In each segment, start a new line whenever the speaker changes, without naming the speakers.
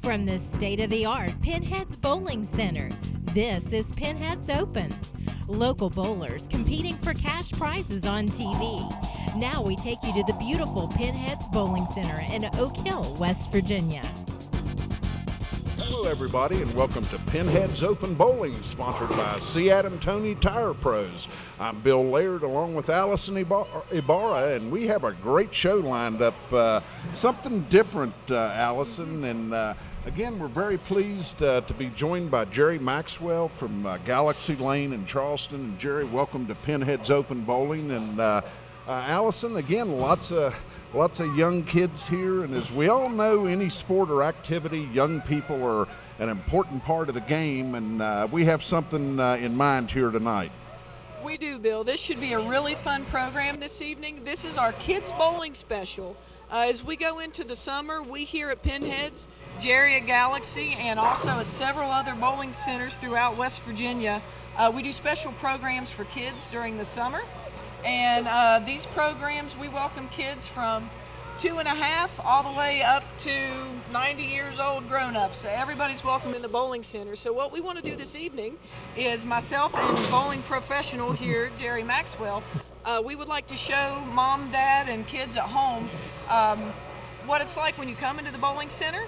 From the state-of-the-art Pinheads Bowling Center, this is Pinheads Open. Local bowlers competing for cash prizes on TV. Now we take you to the beautiful Pinheads Bowling Center in Oak Hill, West Virginia.
Hello everybody and welcome to Pinheads Open Bowling, sponsored by C. Adam Tony Tire Pros. I'm Bill Laird along with Allison Ibarra, and we have a great show lined up. Something different, Allison, and again, we're very pleased to be joined by Jerry Maxwell from Galaxy Lane in Charleston. And Jerry, welcome to Pinheads Open Bowling. And Allison, again, lots of young kids here, and as we all know, any sport or activity, young people are an important part of the game, and we have something in mind here tonight.
We do, Bill. This should be a really fun program this evening. This is our Kids Bowling Special. As we go into the summer, we here at Pinheads, Jerry at Galaxy, and also at several other bowling centers throughout West Virginia, we do special programs for kids during the summer. And these programs, we welcome kids from 2.5 all the way up to 90 years old grown-ups. So everybody's welcome in the bowling center. So what we want to do this evening is myself and bowling professional here, Jerry Maxwell, we would like to show mom, dad, and kids at home what it's like when you come into the bowling center,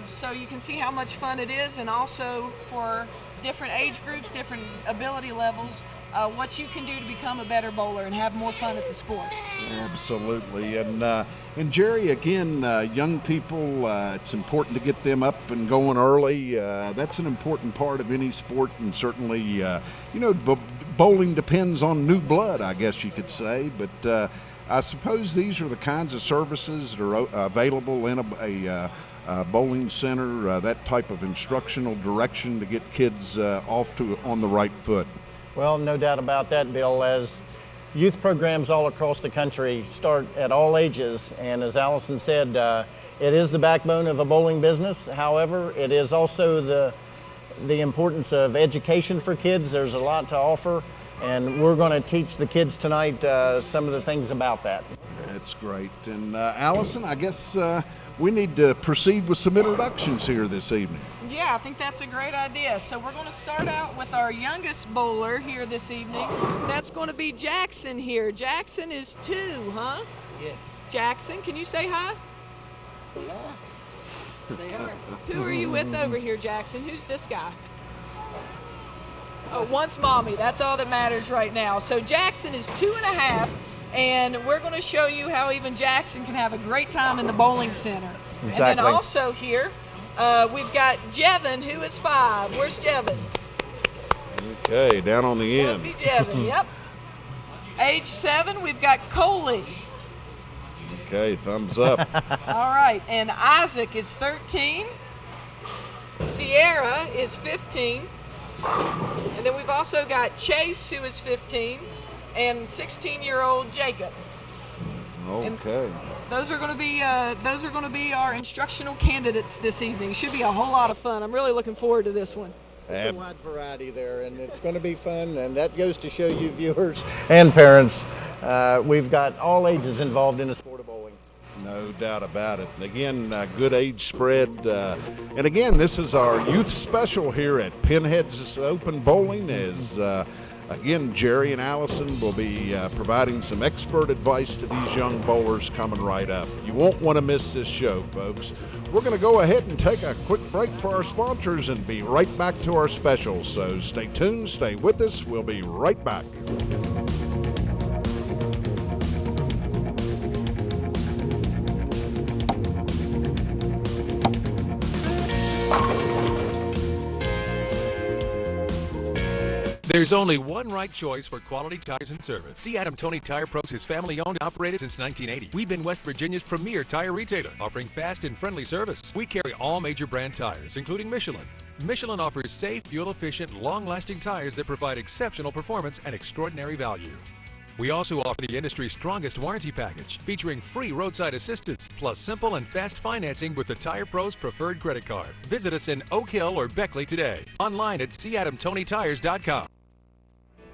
so you can see how much fun it is, and also for different age groups, different ability levels, what you can do to become a better bowler and have more fun at the sport.
Absolutely. And Jerry, again, young people, it's important to get them up and going early. That's an important part of any sport, and certainly, bowling depends on new blood, I guess you could say. But I suppose these are the kinds of services that are available in a bowling center, that type of instructional direction to get kids on the right foot.
Well, no doubt about that, Bill. As youth programs all across the country start at all ages, and as Allison said, it is the backbone of a bowling business. However, it is also the importance of education for kids. There's a lot to offer, and we're going to teach the kids tonight some of the things about that.
That's great. And Allison, I guess we need to proceed with some introductions here this evening.
Yeah, I think that's a great idea. So we're going to start out with our youngest bowler here this evening. That's going to be Jackson here. Jackson is 2, huh?
Yes.
Jackson, can you say hi?
Yeah. Say hi.
Who are you with over here, Jackson? Who's this guy? Oh, one's mommy. That's all that matters right now. So Jackson is 2.5, and we're going to show you how even Jackson can have a great time in the bowling center.
Exactly.
And then also here, we've got Jevin, who is 5. Where's Jevin?
Okay, down on the
That
end.
would be Jevin, yep. Age 7, we've got Coley.
Okay, thumbs up.
All right, and Isaac is 13. Sierra is 15. And then we've also got Chase, who is 15, and 16-year-old Jacob.
Okay.
And those are going to be our instructional candidates this evening. Should be a whole lot of fun. I'm really looking forward to this one.
There's a wide variety there, and it's going to be fun, and that goes to show you viewers and parents, we've got all ages involved in the sport of bowling.
No doubt about it. And again, good age spread. And again, this is our youth special here at Pinheads Open Bowling. Again, Jerry and Allison will be providing some expert advice to these young bowlers coming right up. You won't want to miss this show, folks. We're going to go ahead and take a quick break for our sponsors and be right back to our specials. So stay tuned, stay with us. We'll be right back.
There's only one right choice for quality tires and service. C. Adam Tony Tire Pros is family-owned and operated since 1980. We've been West Virginia's premier tire retailer, offering fast and friendly service. We carry all major brand tires, including Michelin. Michelin offers safe, fuel-efficient, long-lasting tires that provide exceptional performance and extraordinary value. We also offer the industry's strongest warranty package, featuring free roadside assistance, plus simple and fast financing with the Tire Pros preferred credit card. Visit us in Oak Hill or Beckley today. Online at cadamtonytires.com.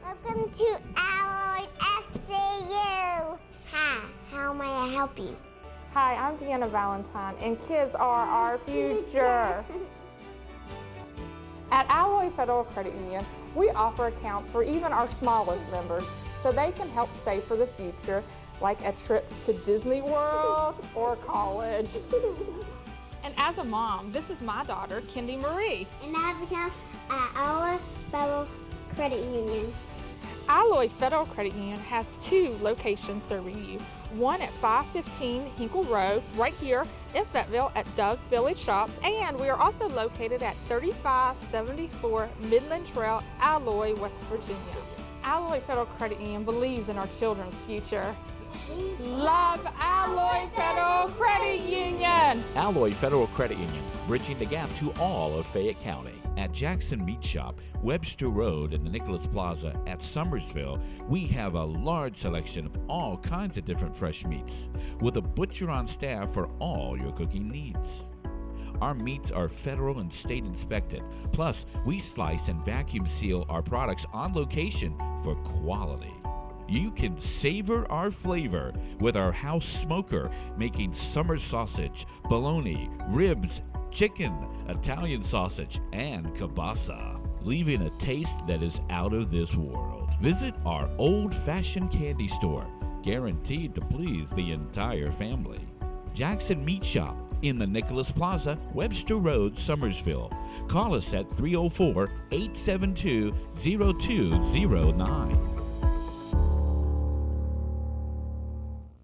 Welcome to Alloy FCU. Hi, how may I help you?
Hi, I'm Deanna Valentine, and kids are our future. At Alloy Federal Credit Union, we offer accounts for even our smallest members so they can help save for the future, like a trip to Disney World or college. And as a mom, this is my daughter, Kendi Marie.
And I have accounts at Alloy Federal Credit Union.
Alloy Federal Credit Union has 2 locations serving you. One at 515 Hinkle Road, right here in Fayetteville at Doug Village Shops, and we are also located at 3574 Midland Trail, Alloy, West Virginia. Alloy Federal Credit Union believes in our children's future. Love Alloy Federal Credit Union!
Alloy Federal Credit Union, bridging the gap to all of Fayette County. At Jackson Meat Shop, Webster Road, and the Nicholas Plaza at Summersville, we have a large selection of all kinds of different fresh meats, with a butcher on staff for all your cooking needs. Our meats are federal and state inspected. Plus, we slice and vacuum seal our products on location for quality. You can savor our flavor with our house smoker, making summer sausage, bologna, ribs, chicken, Italian sausage, and kielbasa, leaving a taste that is out of this world. Visit our old-fashioned candy store, guaranteed to please the entire family. Jackson Meat Shop in the Nicholas Plaza, Webster Road, Summersville. Call us at 304-872-0209.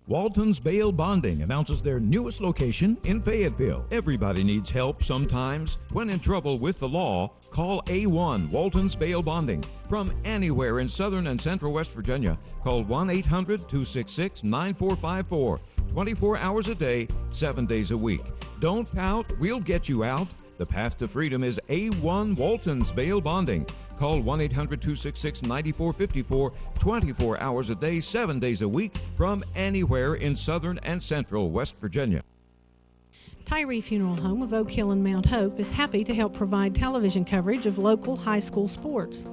Walton's Bail Bonding announces their newest location in Fayetteville. Everybody needs help sometimes. When in trouble with the law, call A1 Walton's Bail Bonding. From anywhere in southern and central West Virginia, call 1-800-266-9454. 24 hours a day, 7 days a week. Don't pout, we'll get you out. The path to freedom is A1 Walton's Bail Bonding. Call 1-800-266-9454, 24 hours a day, 7 days a week, from anywhere in southern and central West Virginia.
Tyree Funeral Home of Oak Hill and Mount Hope is happy to help provide television coverage of local high school sports.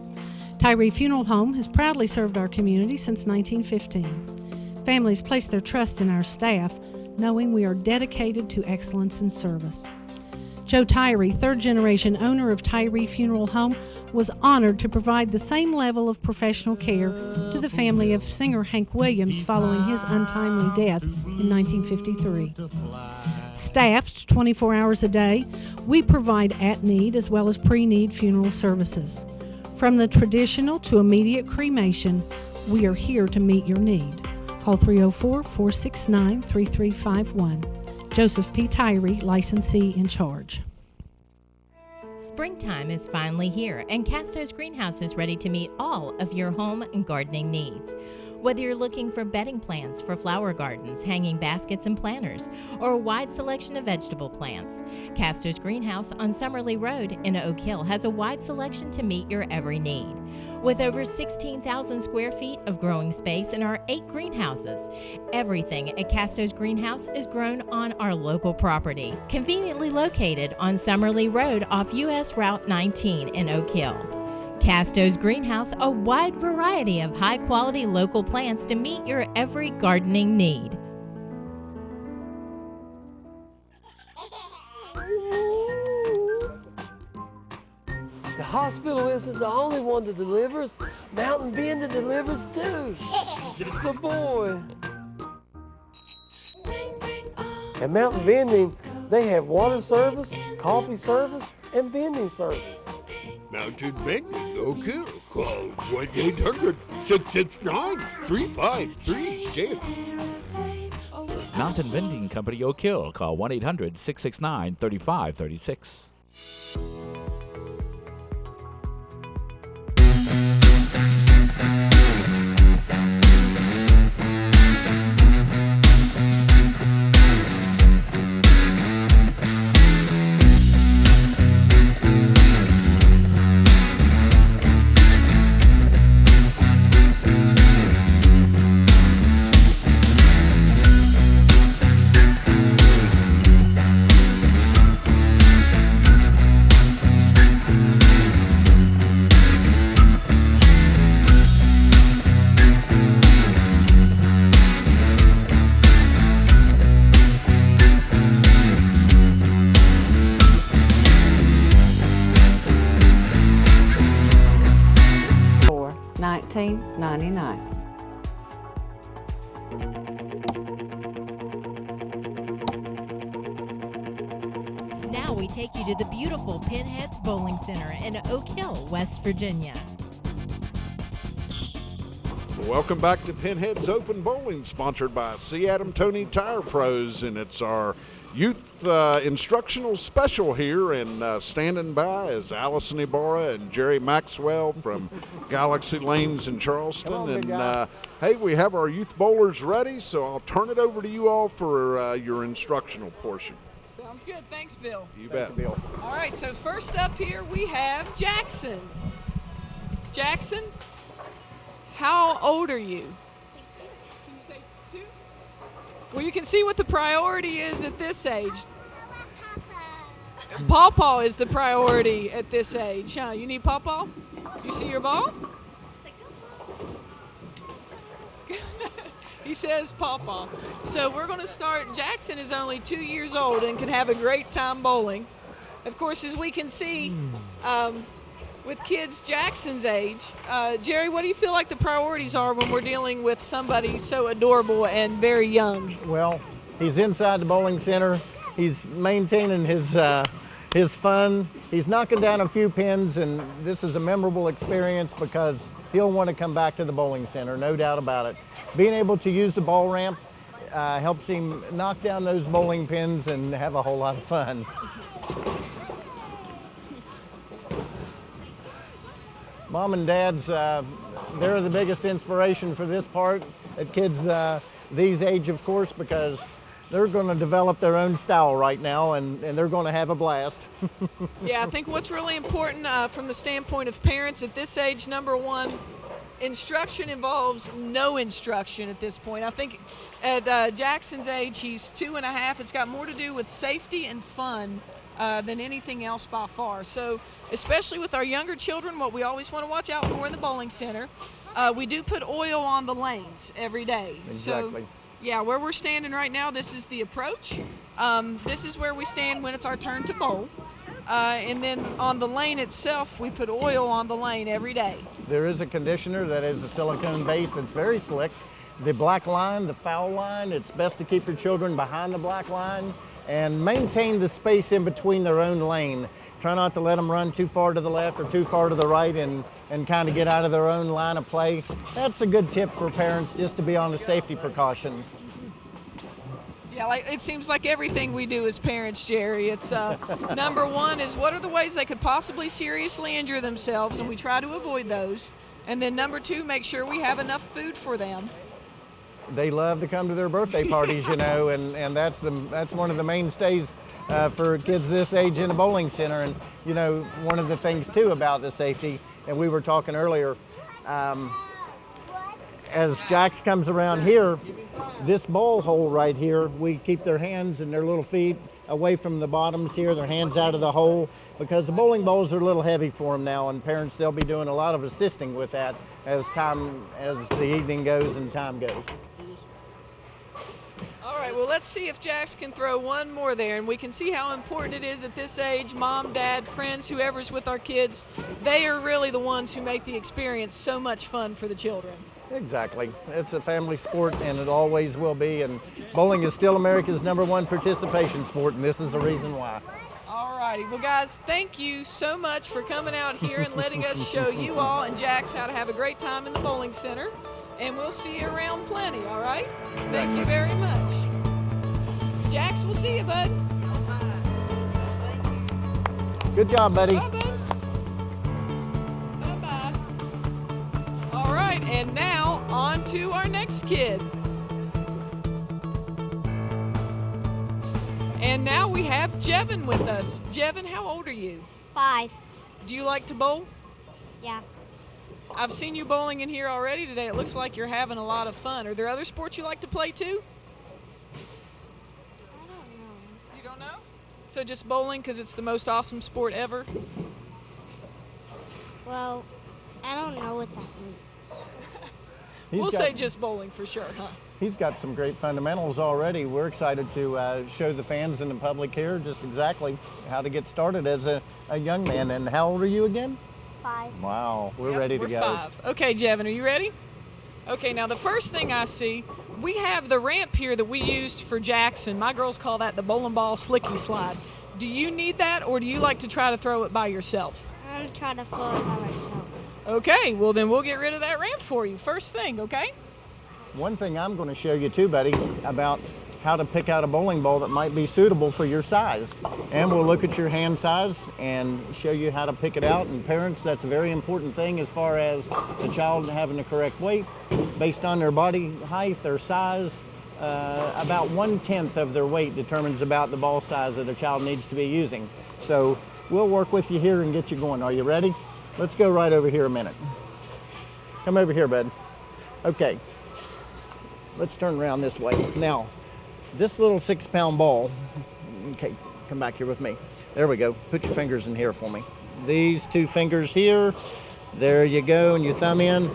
Tyree Funeral Home has proudly served our community since 1915. Families place their trust in our staff, knowing we are dedicated to excellence in service. Joe Tyree, third-generation owner of Tyree Funeral Home, was honored to provide the same level of professional care to the family of singer Hank Williams following his untimely death in 1953. Staffed 24 hours a day, we provide at-need as well as pre-need funeral services. From the traditional to immediate cremation, we are here to meet your need. Call 304-469-3351. Joseph P. Tyree, licensee in charge.
Springtime is finally here, and Casto's Greenhouse is ready to meet all of your home and gardening needs. Whether you're looking for bedding plants for flower gardens, hanging baskets and planters, or a wide selection of vegetable plants, Casto's Greenhouse on Summerly Road in Oak Hill has a wide selection to meet your every need. With over 16,000 square feet of growing space in our 8 greenhouses, everything at Casto's Greenhouse is grown on our local property, conveniently located on Summerly Road off US Route 19 in Oak Hill. Casto's Greenhouse, a wide variety of high-quality local plants to meet your every gardening need.
The hospital isn't the only one that delivers. Mountain Bending delivers too. It's a boy. At Mountain Bending, they have water service, coffee service, and vending service.
Mountain Bending, Oak Hill. Call 1-800-669-3536.
Mountain Vending Company Oak Hill. Call 1-800-669-3536.
$14.99.
Now we take you to the beautiful Pinheads Bowling Center in Oak Hill, West Virginia.
Welcome back to Pinheads Open Bowling, sponsored by C. Adam Tony Tire Pros, and it's our youth instructional special here, and standing by is Allison Ibarra and Jerry Maxwell from Galaxy Lanes in Charleston. And hey, we have our youth bowlers ready, so I'll turn it over to you all for your instructional portion.
Sounds good. Thanks, Bill.
You bet.
Bill.
All right, so first up here we have Jackson. Jackson, how old are you? Can you say 2? Well, you can see what the priority is at this age. Pawpaw is the priority at this age, huh? You need Pawpaw? You see your ball? He says Pawpaw. So we're going to start. Jackson is only 2 years old and can have a great time bowling. Of course, as we can see, with kids Jackson's age, Jerry, what do you feel like the priorities are when we're dealing with somebody so adorable and very young?
Well, he's inside the bowling center. He's maintaining his fun. He's knocking down a few pins, and this is a memorable experience because he'll want to come back to the bowling center, no doubt about it. Being able to use the ball ramp helps him knock down those bowling pins and have a whole lot of fun. Mom and Dads, they're the biggest inspiration for this part at kids these age, of course, because they're going to develop their own style right now, and they're going to have a blast.
Yeah, I think what's really important from the standpoint of parents at this age, number one, instruction involves no instruction at this point. I think at Jackson's age, he's 2.5. It's got more to do with safety and fun than anything else by far. So especially with our younger children, what we always want to watch out for in the bowling center, we do put oil on the lanes every day.
Exactly.
So yeah, where we're standing right now, this is the approach. This is where we stand when it's our turn to bowl. And then on the lane itself, we put oil on the lane every day.
There is a conditioner that is a silicone base that's very slick. The black line, the foul line, it's best to keep your children behind the black line and maintain the space in between their own lane. Try not to let them run too far to the left or too far to the right and kind of get out of their own line of play. That's a good tip for parents, just to be on the safety precautions.
Yeah, it seems like everything we do as parents, Jerry. It's number one is what are the ways they could possibly seriously injure themselves, and we try to avoid those. And then number two, make sure we have enough food for them.
They love to come to their birthday parties, you know, and that's one of the mainstays for kids this age in a bowling center. And you know, one of the things too about the safety, and we were talking earlier, as Jax comes around here, this bowl hole right here, we keep their hands and their little feet away from the bottoms here, their hands out of the hole, because the bowling balls are a little heavy for them now, and parents, they'll be doing a lot of assisting with that as the evening goes and time goes.
All right, well, let's see if Jax can throw one more there, and we can see how important it is at this age. Mom, dad, friends, whoever's with our kids, they are really the ones who make the experience so much fun for the children.
Exactly. It's a family sport, and it always will be, and bowling is still America's #1 participation sport, and this is the reason why.
All righty. Well, guys, thank you so much for coming out here and letting us show you all and Jax how to have a great time in the bowling center, and we'll see you around plenty, all right?
Exactly.
Thank you very much. Jax, we'll see you, bud.
Good job, buddy.
Bye, bud. Bye-bye. All right, and now on to our next kid. And now we have Jevin with us. Jevin, how old are you?
5.
Do you like to bowl?
Yeah.
I've seen you bowling in here already today. It looks like you're having a lot of fun. Are there other sports you like to play too?
I don't know.
You don't know? So just bowling because it's the most awesome sport ever?
Well, I don't know what that means.
We'll say just bowling for sure, huh?
He's got some great fundamentals already. We're excited to show the fans and the public here just exactly how to get started as a young man. And how old are you again?
5.
Wow, we're
Yep,
ready to
we're
go.
5. Okay, Jevin, are you ready? Okay, now the first thing I see, we have the ramp here that we used for Jackson. My girls call that the bowling ball slicky slide. Do you need that, or do you like to try to throw it by yourself?
I'm trying to throw it by myself.
Okay, well then we'll get rid of that ramp for you. First thing, okay?
One thing I'm going to show you too, buddy, about how to pick out a bowling ball that might be suitable for your size. And we'll look at your hand size and show you how to pick it out. And parents, that's a very important thing as far as the child having the correct weight. Based on their body height, their size, about 1/10 of their weight determines about the ball size that a child needs to be using. So we'll work with you here and get you going. Are you ready? Let's go right over here a minute. Come over here, bud. Okay. Let's turn around this way. Now, this little 6-pound ball, okay, come back here with me. There we go. Put your fingers in here for me. These 2 fingers here. There you go, and your thumb in.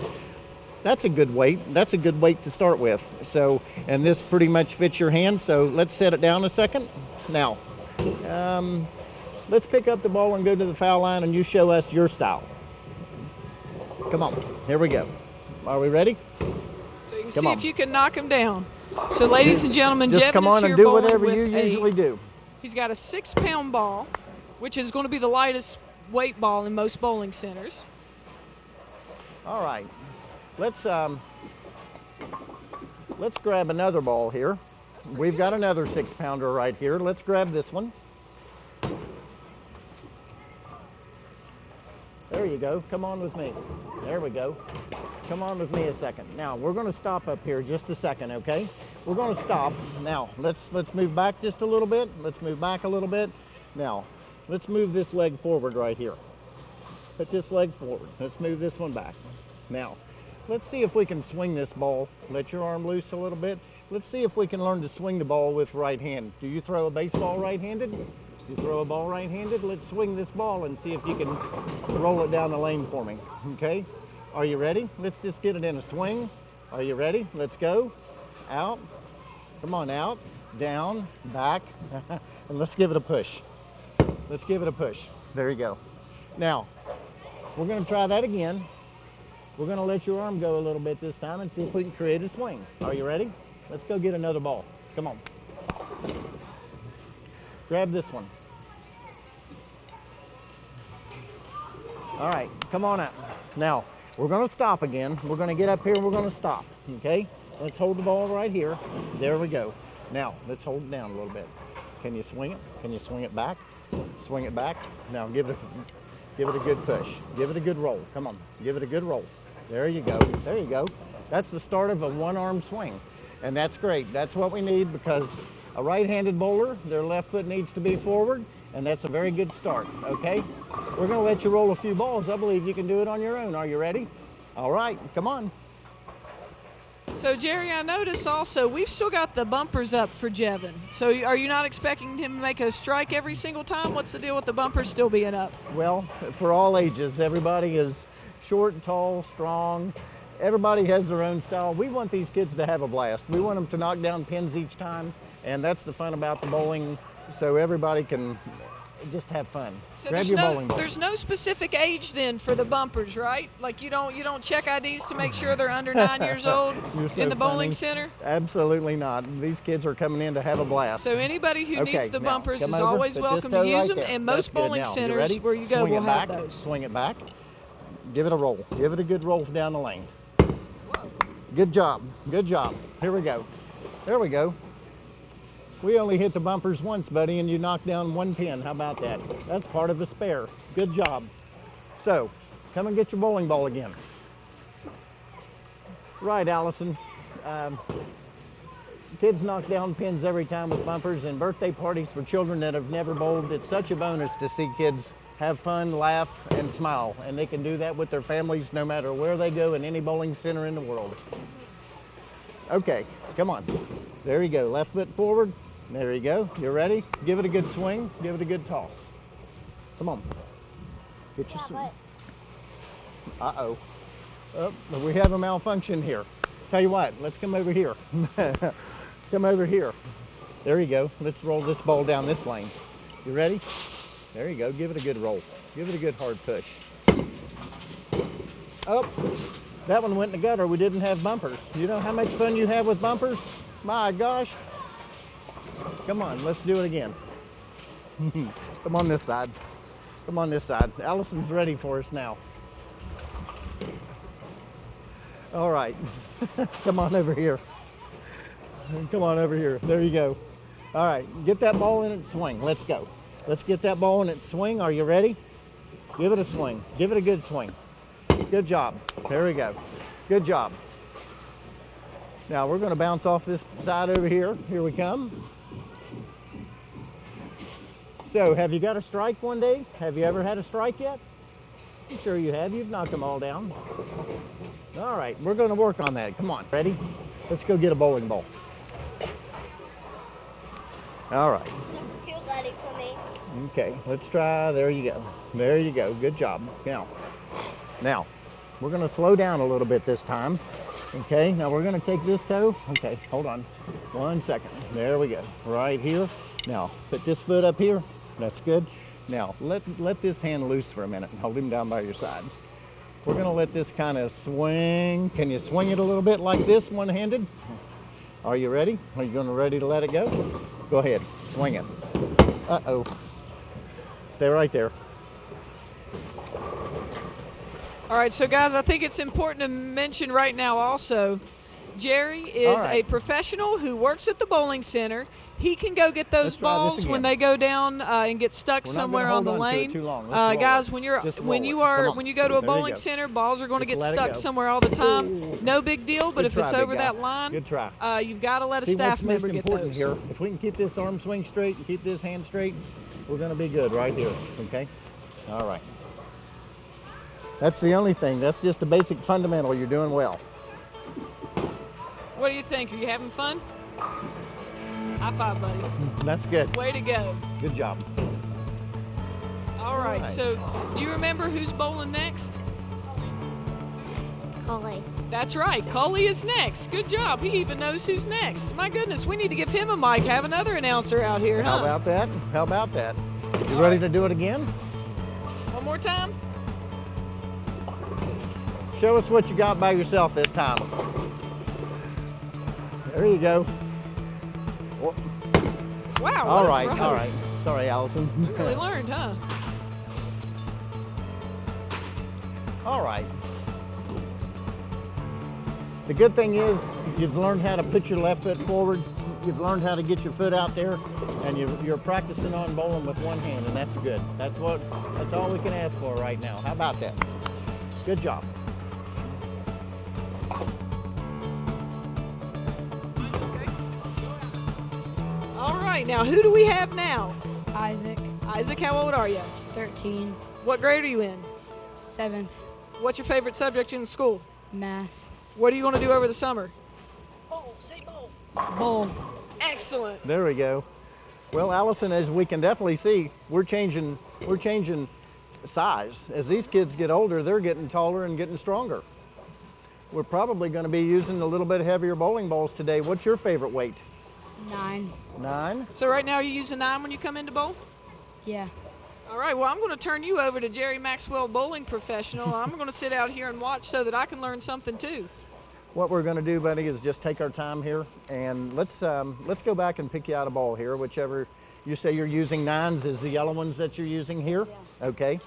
That's a good weight. That's a good weight to start with. So, and this pretty much fits your hand, so let's set it down a second. Now, let's pick up the ball and go to the foul line, and you show us your style. Come on, here we go. Are we ready?
So you can see if you can knock him down. So ladies and gentlemen,
just
Jevin
come on
is here
and do
bowling
whatever
with
you usually do.
He's got a 6-pound ball, which is going to be the lightest weight ball in most bowling centers.
All right, let's grab another ball here. We've got another 6-pounder right here. Let's grab this one. There you go. Come on with me. There we go. Come on with me a second. Now, we're going to stop up here just a second, okay? We're going to stop. Now, let's move back just a little bit. Let's move back a little bit. Now, let's move this leg forward right here. Put this leg forward. Let's move this one back. Now, let's see if we can swing this ball. Let your arm loose a little bit. Let's see if we can learn to swing the ball with right hand. Do you throw a baseball right-handed? Do you throw a ball right-handed? Let's swing this ball and see if you can roll it down the lane for me, okay? Are you ready? Let's just get it in a swing. Are you ready? Let's go. Out. Come on, out. Down, back, and let's give it a push. Let's give it a push. There you go. Now, we're going to try that again. We're going to let your arm go a little bit this time and see if we can create a swing. Are you ready? Let's go get another ball. Come on. Grab this one. All right, come on up. Now, we're going to stop again. We're going to get up here and we're going to stop, okay? Let's hold the ball right here. There we go. Now, let's hold it down a little bit. Can you swing it? Can you swing it back? Swing it back. Now, give it a good push. Give it a good roll. Come on, give it a good roll. There you go. There you go. That's the start of a one-arm swing, and that's great. That's what we need because a right-handed bowler, their left foot needs to be forward, and that's a very good start, okay? We're going to let you roll a few balls. I believe you can do it on your own. Are you ready? All right, come on.
So, Jerry, I notice also we've still got the bumpers up for Jevin. So are you not expecting him to make a strike every single time? What's the deal with the bumpers still being up?
Well, for all ages, everybody is short, tall, strong. Everybody has their own style. We want these kids to have a blast. We want them to knock down pins each time, and that's the fun about the bowling, so everybody can just have fun.
So
Grab your bowling ball.
There's no specific age then for the bumpers, right? Like you don't check IDs to make sure they're under 9 years old in the bowling center?
Absolutely not. These kids are coming in to have a blast.
So anybody who needs the bumpers is
over,
always welcome to use them, and most bowling centers where you go will have those.
Swing it back. Give it a roll. Give it a good roll down the lane. Good job. Good job. Here we go. There we go. We only hit the bumpers once, buddy, and you knocked down one pin. How about that? That's part of the spare. Good job. So, come and get your bowling ball again. Right, Allison. Kids knock down pins every time with bumpers, and birthday parties for children that have never bowled. It's such a bonus to see kids have fun, laugh, and smile. And they can do that with their families no matter where they go in any bowling center in the world. Okay, come on. There you go. Left foot forward. There you go. You ready? Give it a good swing. Give it a good toss. Come on. Get your swing. Uh-oh. Oh, we have a malfunction here. Tell you what, let's come over here. Come over here. There you go. Let's roll this ball down this lane. You ready? There you go. Give it a good roll. Give it a good hard push. Oh, that one went in the gutter. We didn't have bumpers. You know how much fun you have with bumpers? My gosh. Come on, let's do it again. Come on this side. Come on this side. Allison's ready for us now. All right. Come on over here. Come on over here. There you go. All right, get that ball in its swing. Let's go. Let's get that ball in its swing. Are you ready? Give it a swing. Give it a good swing. Good job. There we go. Good job. Now we're going to bounce off this side over here. Here we come. So, have you got a strike one day? Have you ever had a strike yet? I'm sure you have. You've knocked them all down. All right, we're going to work on that. Come on. Ready? Let's go get a bowling ball. All right.
It's too muddy for me.
Okay, let's try. There you go. There you go. Good job. Now, we're going to slow down a little bit this time. Okay, now we're going to take this toe. Okay, hold on. 1 second. There we go. Right here. Now, put this foot up here. That's good. Now, let this hand loose for a minute and hold him down by your side. We're going to let this kind of swing. Can you swing it a little bit like this, one-handed? Are you ready? Are you ready to let it go? Go ahead. Swing it. Uh-oh. Stay right there.
All right, so guys, I think it's important to mention right now also, Jerry is a professional who works at the bowling center. He can go get those balls when they go down and get stuck somewhere on the lane. Guys, when you go to a bowling center, balls are going to get stuck somewhere all the time. No big deal, but if it's over that line, you've got to let a staff member get those.
Here, if we can keep this arm swing straight and keep this hand straight, we're going to be good right here. Okay. All right. That's the only thing. That's just a basic fundamental. You're doing well.
What do you think? Are you having fun? High five, buddy.
That's good.
Way to go.
Good job.
All right. So, do you remember who's bowling next?
Coley.
That's right. Coley is next. Good job. He even knows who's next. My goodness, we need to give him a mic. Have another announcer out here, huh?
How about that? How about that? You ready to do it again?
One more time?
Show us what you got by yourself this time. There you go.
Wow.
All right. Sorry, Allison.
You really learned, huh?
All right. The good thing is you've learned how to put your left foot forward. You've learned how to get your foot out there, and you're practicing on bowling with one hand, and that's good. That's all we can ask for right now. How about that? Good job.
All right, now who do we have now?
Isaac.
Isaac, how old are you?
13.
What grade are you in?
7th.
What's your favorite subject in school?
Math.
What are you going to do over the summer?
Bowl. Say bowl. Bowl.
Excellent.
There we go. Well, Allison, as we can definitely see, we're changing size. As these kids get older, they're getting taller and getting stronger. We're probably going to be using a little bit heavier bowling balls today. What's your favorite weight?
9.
9?
So right now you use a 9 when you come into bowl?
Yeah.
All right, well, I'm going to turn you over to Jerry Maxwell, bowling professional. I'm going to sit out here and watch so that I can learn something too.
What we're going to do, buddy, is just take our time here, and let's go back and pick you out a ball here. Whichever you say you're using 9s is the yellow ones that you're using here? Yeah. Okay.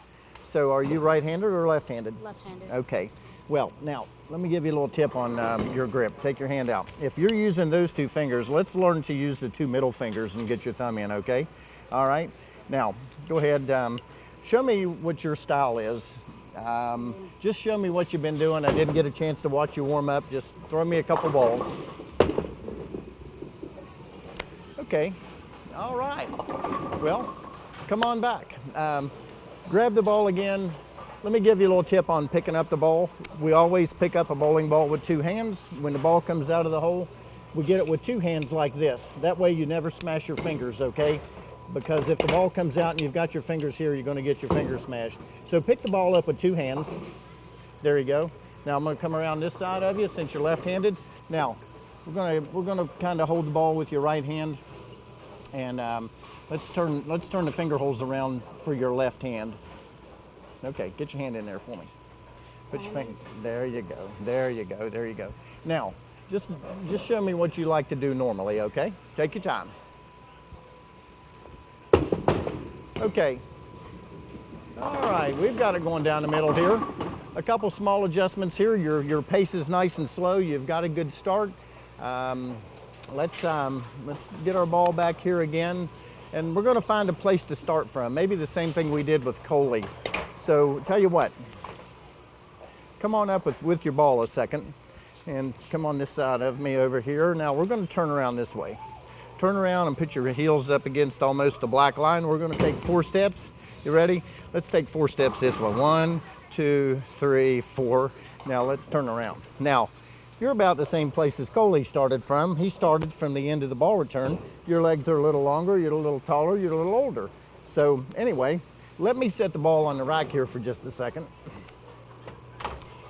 So are you right-handed or left-handed?
Left-handed.
Okay. Well, now, let me give you a little tip on your grip. Take your hand out. If you're using those 2 fingers, let's learn to use the 2 middle fingers and get your thumb in, okay? All right? Now, go ahead. Show me what your style is. Just show me what you've been doing. I didn't get a chance to watch you warm up. Just throw me a couple balls. Okay. All right. Well, come on back. Grab the ball again. Let me give you a little tip on picking up the ball. We always pick up a bowling ball with 2 hands. When the ball comes out of the hole, we get it with 2 hands like this. That way you never smash your fingers, okay? Because if the ball comes out and you've got your fingers here, you're going to get your fingers smashed. So pick the ball up with 2 hands. There you go. Now I'm going to come around this side of you since you're left-handed. Now we're going to kind of hold the ball with your right hand, and let's turn the finger holes around for your left hand. Okay, get your hand in there for me. Put your finger. There you go. There you go. There you go. Now, just show me what you like to do normally, okay? Take your time. Okay. All right, we've got it going down the middle here. A couple small adjustments here. Your pace is nice and slow. You've got a good start. Let's get our ball back here again, and we're going to find a place to start from. Maybe the same thing we did with Coley. So tell you what, come on up with your ball a second, and come on this side of me over here. Now we're going to turn around this way. Turn around and put your heels up against almost the black line. We're going to take 4 steps. You ready? Let's take 4 steps this way. 1, 2, 3, 4. Now let's turn around. Now, you're about the same place as Coley started from. He started from the end of the ball return. Your legs are a little longer, you're a little taller, you're a little older. So anyway, let me set the ball on the rack here for just a second.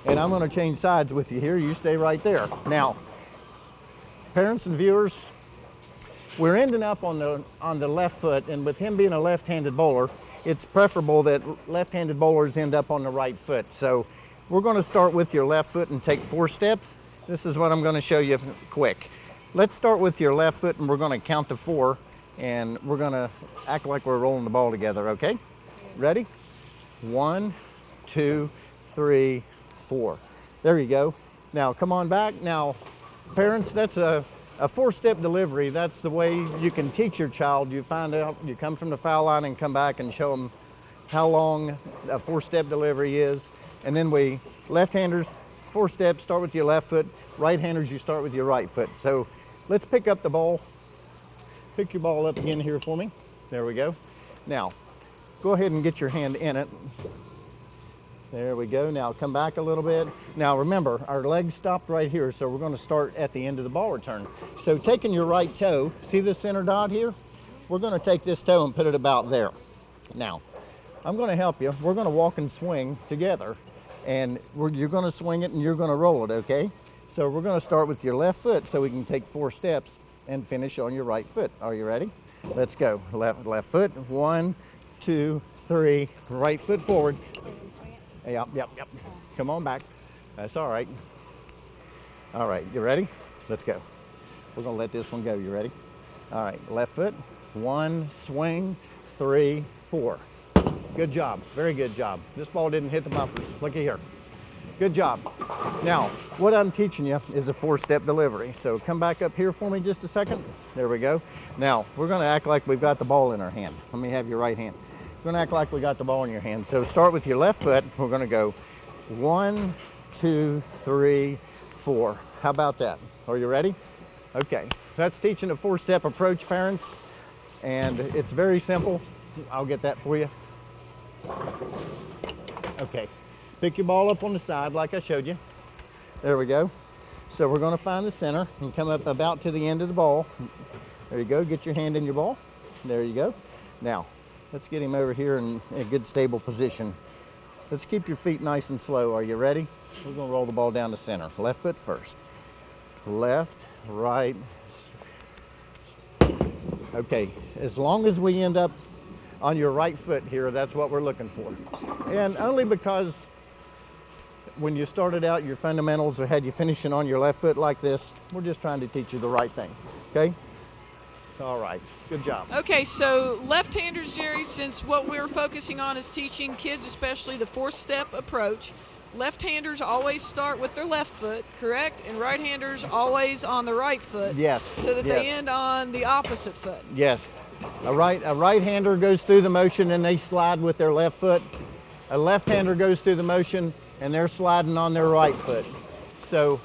And I'm going to change sides with you here. You stay right there. Now, parents and viewers, we're ending up on the left foot, and with him being a left-handed bowler, it's preferable that left-handed bowlers end up on the right foot. So we're going to start with your left foot and take 4 steps. This is what I'm going to show you quick. Let's start with your left foot, and we're going to count to 4, and we're going to act like we're rolling the ball together, okay? Ready? 1, 2, 3, 4. There you go. Now come on back. Now, parents, that's a 4-step delivery. That's the way you can teach your child. You find out, you come from the foul line and come back and show them how long a 4-step delivery is. And then we, left-handers, 4 steps, start with your left foot. Right-handers, you start with your right foot. So let's pick up the ball. Pick your ball up again here for me. There we go. Now, go ahead and get your hand in it. There we go. Now come back a little bit. Now remember, our legs stopped right here, so we're going to start at the end of the ball return. So taking your right toe, see this center dot here? We're going to take this toe and put it about there. Now, I'm going to help you. We're going to walk and swing together, and you're going to swing it and you're going to roll it, okay? So we're going to start with your left foot so we can take 4 steps and finish on your right foot. Are you ready? Let's go. Left foot. 1, 2, 3. Right foot forward. Yep. Come on back. That's all right. All right, you ready? Let's go. We're going to let this one go. You ready? All right, left foot. 1, swing, 3, 4. Good job. Very good job. This ball didn't hit the bumpers. Looky here. Good job. Now, what I'm teaching you is a 4-step delivery. So come back up here for me just a second. There we go. Now, we're going to act like we've got the ball in our hand. Let me have your right hand. We're going to act like we got the ball in your hand. So start with your left foot. We're going to go 1, 2, 3, 4. How about that? Are you ready? Okay. That's teaching a 4-step approach, parents. And it's very simple. I'll get that for you. Okay. Pick your ball up on the side like I showed you. There we go. So we're going to find the center and come up about to the end of the ball. There you go. Get your hand in your ball. There you go. Now, let's get him over here in a good stable position. Let's keep your feet nice and slow. Are you ready? We're going to roll the ball down the center. Left foot first. Left, right. Okay, as long as we end up on your right foot here, that's what we're looking for. And only because when you started out, your fundamentals had you finishing on your left foot like this. We're just trying to teach you the right thing, okay? All right, good job.
Okay, so left-handers, Jerry, since what we're focusing on is teaching kids, especially the 4-step approach, left-handers always start with their left foot, correct? And right-handers always on the right foot.
Yes.
So that they end on the opposite foot.
Yes. A right-hander goes through the motion and they slide with their left foot. A left-hander goes through the motion and they're sliding on their right foot. So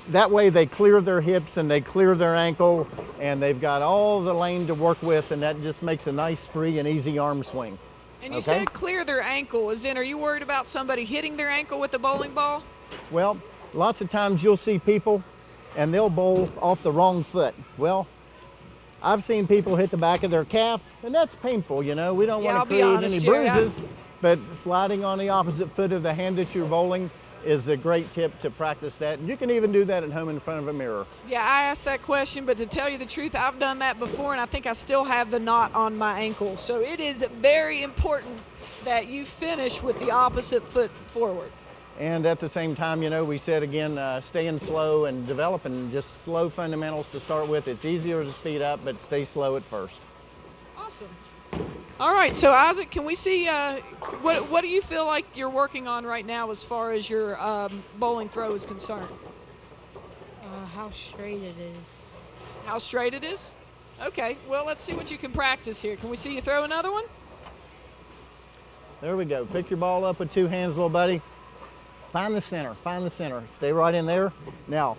that way they clear their hips and they clear their ankle and they've got all the lane to work with, and that just makes a nice, free and easy arm swing.
And you said clear their ankle. As in, are you worried about somebody hitting their ankle with a bowling ball?
Well, lots of times you'll see people and they'll bowl off the wrong foot. Well, I've seen people hit the back of their calf, and that's painful, you know. We don't want to create any bruises, but sliding on the opposite foot of the hand that you're bowling is a great tip to practice that. And you can even do that at home in front of a mirror.
Yeah, I asked that question, but to tell you the truth, I've done that before, and I think I still have the knot on my ankle. So it is very important that you finish with the opposite foot forward.
And at the same time, we said again, staying slow and developing just slow fundamentals to start with. It's easier to speed up, but stay slow at first.
Awesome. All right, so Isaac, can we see, what do you feel like you're working on right now as far as your bowling throw is concerned?
How straight it is.
How straight it is? Okay, well, let's see what you can practice here. Can we see you throw another one?
There we go. Pick your ball up with two hands, little buddy. Find the center, find the center. Stay right in there. Now,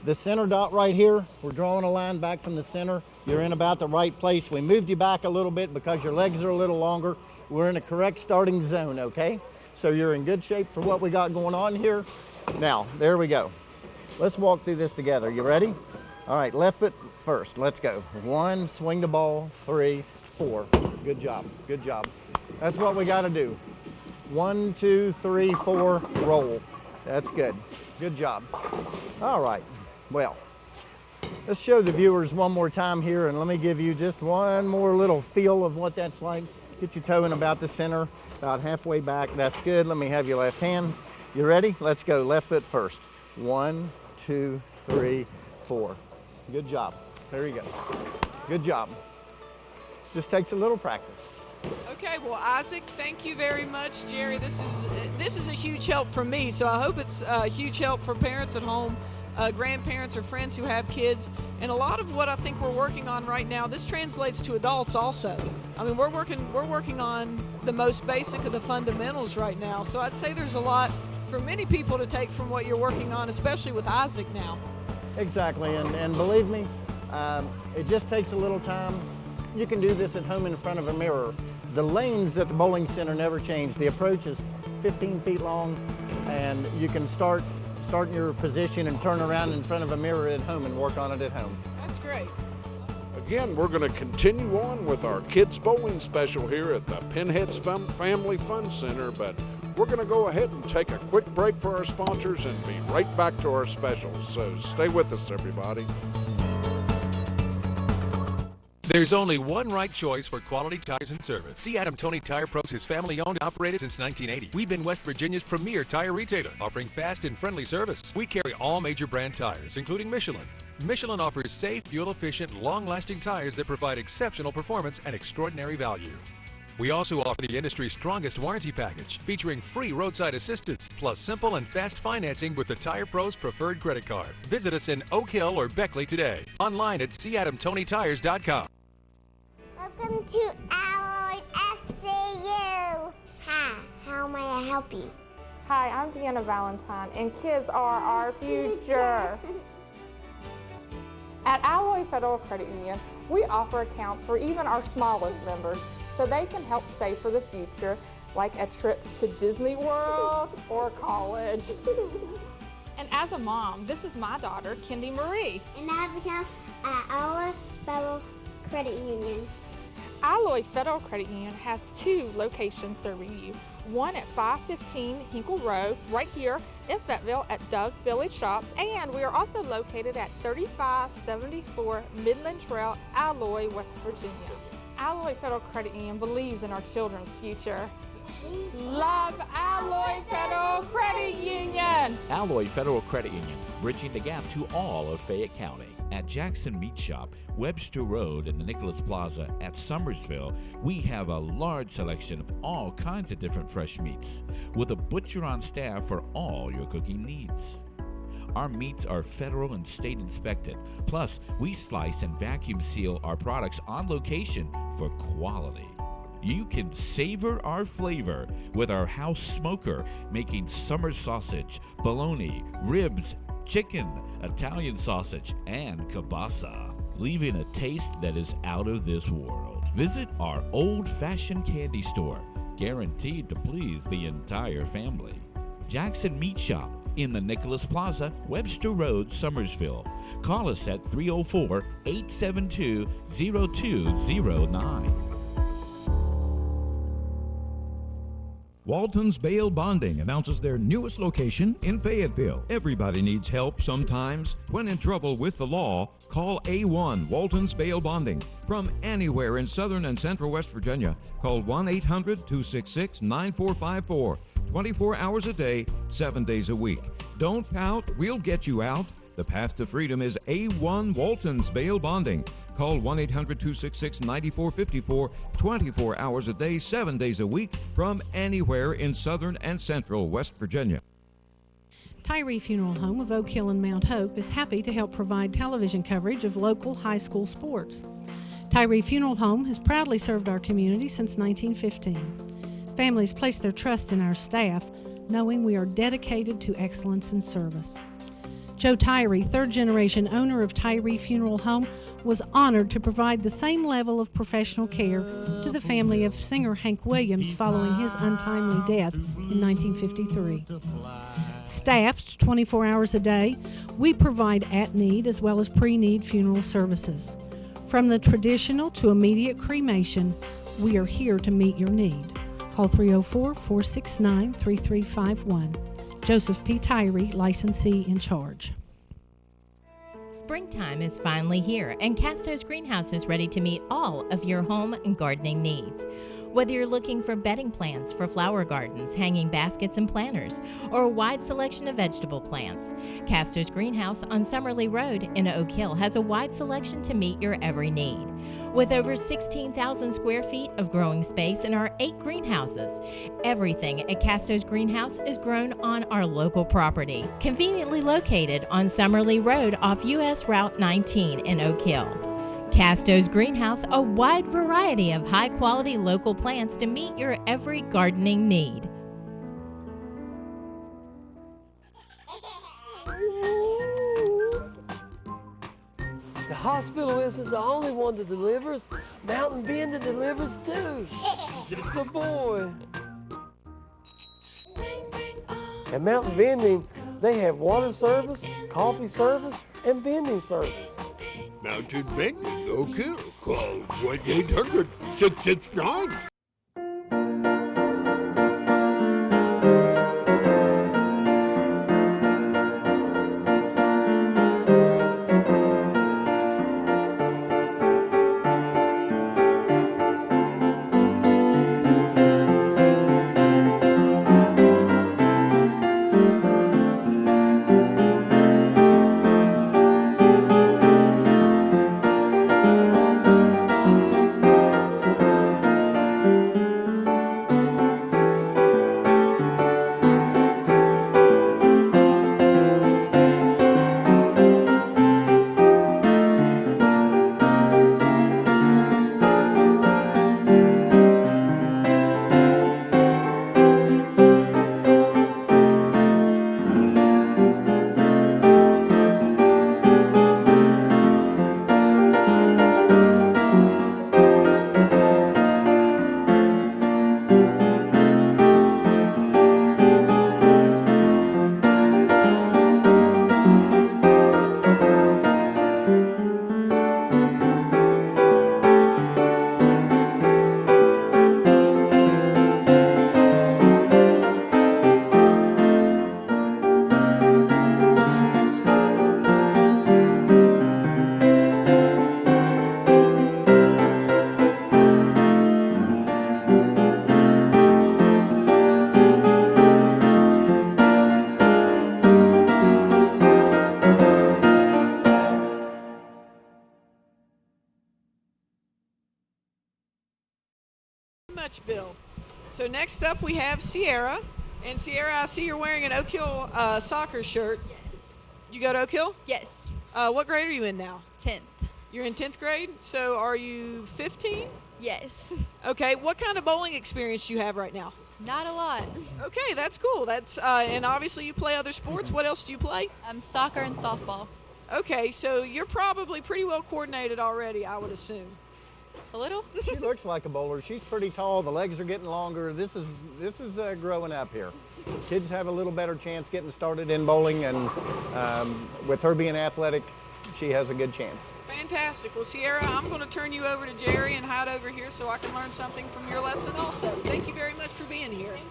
the center dot right here, we're drawing a line back from the center. You're in about the right place. We moved you back a little bit because your legs are a little longer. We're in a correct starting zone, okay? So you're in good shape for what we got going on here. Now, there we go. Let's walk through this together. You ready? All right, left foot first. Let's go. 1, swing the ball. 3, 4. Good job, good job. That's what we got to do. 1, 2, 3, 4, roll. That's good. Good job. All right, well, let's show the viewers one more time here, and let me give you just one more little feel of what that's like. Get your toe in about the center, about halfway back. That's good. Let me have your left hand. You ready? Let's go. Left foot first. 1, 2, 3, 4. Good job. There you go. Good job. Just takes a little practice.
Okay, well, Isaac, thank you very much. Jerry, this is a huge help for me, so I hope it's a huge help for parents at home, grandparents or friends who have kids. And a lot of what I think we're working on right now, this translates to adults also. I mean, we're working on the most basic of the fundamentals right now, so I'd say there's a lot for many people to take from what you're working on, especially with Isaac now.
Exactly, and believe me, it just takes a little time. You can do this at home in front of a mirror. The lanes at the bowling center never change. The approach is 15 feet long, and you can start in your position and turn around in front of a mirror at home and work on it at home.
That's great.
Again, we're going to continue on with our kids bowling special here at the Pinheads Family Fun Center, but we're going to go ahead and take a quick break for our sponsors and be right back to our specials. So stay with us, everybody.
There's only one right choice for quality tires and service. See Adam Tony Tire Pros is family-owned and operated since 1980. We've been West Virginia's premier tire retailer, offering fast and friendly service. We carry all major brand tires, including Michelin. Michelin offers safe, fuel-efficient, long-lasting tires that provide exceptional performance and extraordinary value. We also offer the industry's strongest warranty package, featuring free roadside assistance, plus simple and fast financing with the Tire Pros preferred credit card. Visit us in Oak Hill or Beckley today. Online at cadamtonytires.com.
Welcome to Alloy FCU. Hi, how may I help you?
Hi, I'm Deanna Valentine, and kids are our future. At Alloy Federal Credit Union, we offer accounts for even our smallest members so they can help save for the future, like a trip to Disney World or college. And as a mom, this is my daughter, Kendi Marie.
And I have accounts at Alloy Federal Credit Union.
Alloy Federal Credit Union has 2 locations serving you. One at 515 Hinkle Road, right here in Fayetteville at Doug Village Shops, and we are also located at 3574 Midland Trail, Alloy, West Virginia. Alloy Federal Credit Union believes in our children's future. Love Alloy Federal Credit Union!
Alloy Federal Credit Union, bridging the gap to all of Fayette County. At Jackson Meat Shop, Webster Road and the Nicholas Plaza at Summersville, we have a large selection of all kinds of different fresh meats, with a butcher on staff for all your cooking needs. Our meats are federal and state inspected. Plus, we slice and vacuum seal our products on location for quality. You can savor our flavor with our house smoker, making summer sausage, bologna, ribs, chicken, Italian sausage, and kielbasa, leaving a taste that is out of this world. Visit our old-fashioned candy store, guaranteed to please the entire family. Jackson Meat Shop in the Nicholas Plaza, Webster Road, Summersville. Call us at 304-872-0209.
Walton's Bail Bonding announces their newest location in Fayetteville. Everybody needs help sometimes. When in trouble with the law, call A1 Walton's Bail Bonding. From anywhere in southern and central West Virginia, call 1-800-266-9454. 24 hours a day, 7 days a week. Don't pout, we'll get you out. The path to freedom is A1 Walton's Bail Bonding. Call 1-800-266-9454, 24 hours a day, 7 days a week, from anywhere in southern and central West Virginia.
Tyree Funeral Home of Oak Hill and Mount Hope is happy to help provide television coverage of local high school sports. Tyree Funeral Home has proudly served our community since 1915. Families place their trust in our staff, knowing we are dedicated to excellence in service. Joe Tyree, third-generation owner of Tyree Funeral Home, was honored to provide the same level of professional care to the family of singer Hank Williams following his untimely death in 1953. Staffed 24 hours a day, we provide at-need as well as pre-need funeral services. From the traditional to immediate cremation, we are here to meet your need. Call 304-469-3351. Joseph P. Tyree, licensee in charge.
Springtime is finally here, and Casto's Greenhouse is ready to meet all of your home and gardening needs. Whether you're looking for bedding plants for flower gardens, hanging baskets and planters, or a wide selection of vegetable plants, Casto's Greenhouse on Summerley Road in Oak Hill has a wide selection to meet your every need. With over 16,000 square feet of growing space in our 8 greenhouses, everything at Casto's Greenhouse is grown on our local property, conveniently located on Summerley Road off US Route 19 in Oak Hill. Casto's Greenhouse, a wide variety of high-quality local plants to meet your every gardening need.
The hospital isn't the only one that delivers. Mountain Bending delivers too. It's a boy. At Mountain Bending, they have water service, coffee service, and vending service.
Mountain Bending, Oak Hill. Call 1-800-669.
Much, Bill. So next up we have Sierra. And Sierra, I see you're wearing an Oak Hill soccer shirt.
Yes.
You go to Oak Hill?
Yes.
What grade are you in now?
10th.
You're in 10th grade? So are you 15?
Yes.
Okay, what kind of bowling experience do you have right now?
Not a lot.
Okay, that's cool. That's and obviously you play other sports. What else do you play?
Soccer and softball.
Okay, so you're probably pretty well coordinated already, I would assume.
A little?
She looks like a bowler. She's pretty tall. The legs are getting longer. This is growing up here. Kids have a little better chance getting started in bowling, and with her being athletic, she has a good chance.
Fantastic. Well, Sierra, I'm going to turn you over to Jerry and hide over here so I can learn something from your lesson also. Thank you very much for being here.
Thank you.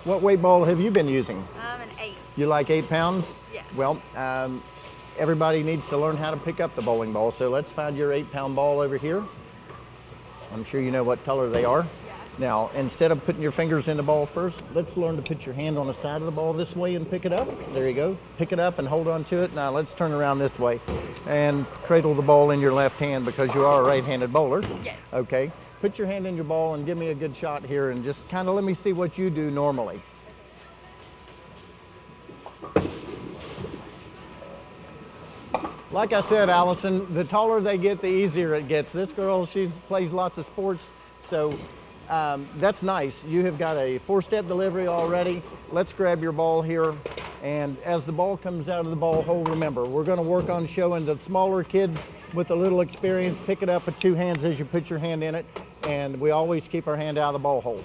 What weight ball have you been using?
An 8.
You like 8 pounds?
Yeah.
Well, everybody needs to learn how to pick up the bowling ball. So let's find your 8-pound ball over here. I'm sure you know what color they are.
Yeah.
Now, instead of putting your fingers in the ball first, let's learn to put your hand on the side of the ball this way and pick it up. There you go. Pick it up and hold on to it. Now let's turn around this way and cradle the ball in your left hand because you are a right-handed bowler.
Yes.
Okay. Put your hand in your ball and give me a good shot here and just kind of let me see what you do normally. Like I said, Allison, the taller they get, the easier it gets. This girl, she plays lots of sports, so that's nice. You have got a 4-step delivery already. Let's grab your ball here, and as the ball comes out of the ball hole, remember, we're gonna work on showing the smaller kids with a little experience, pick it up with 2 hands as you put your hand in it, and we always keep our hand out of the ball hole.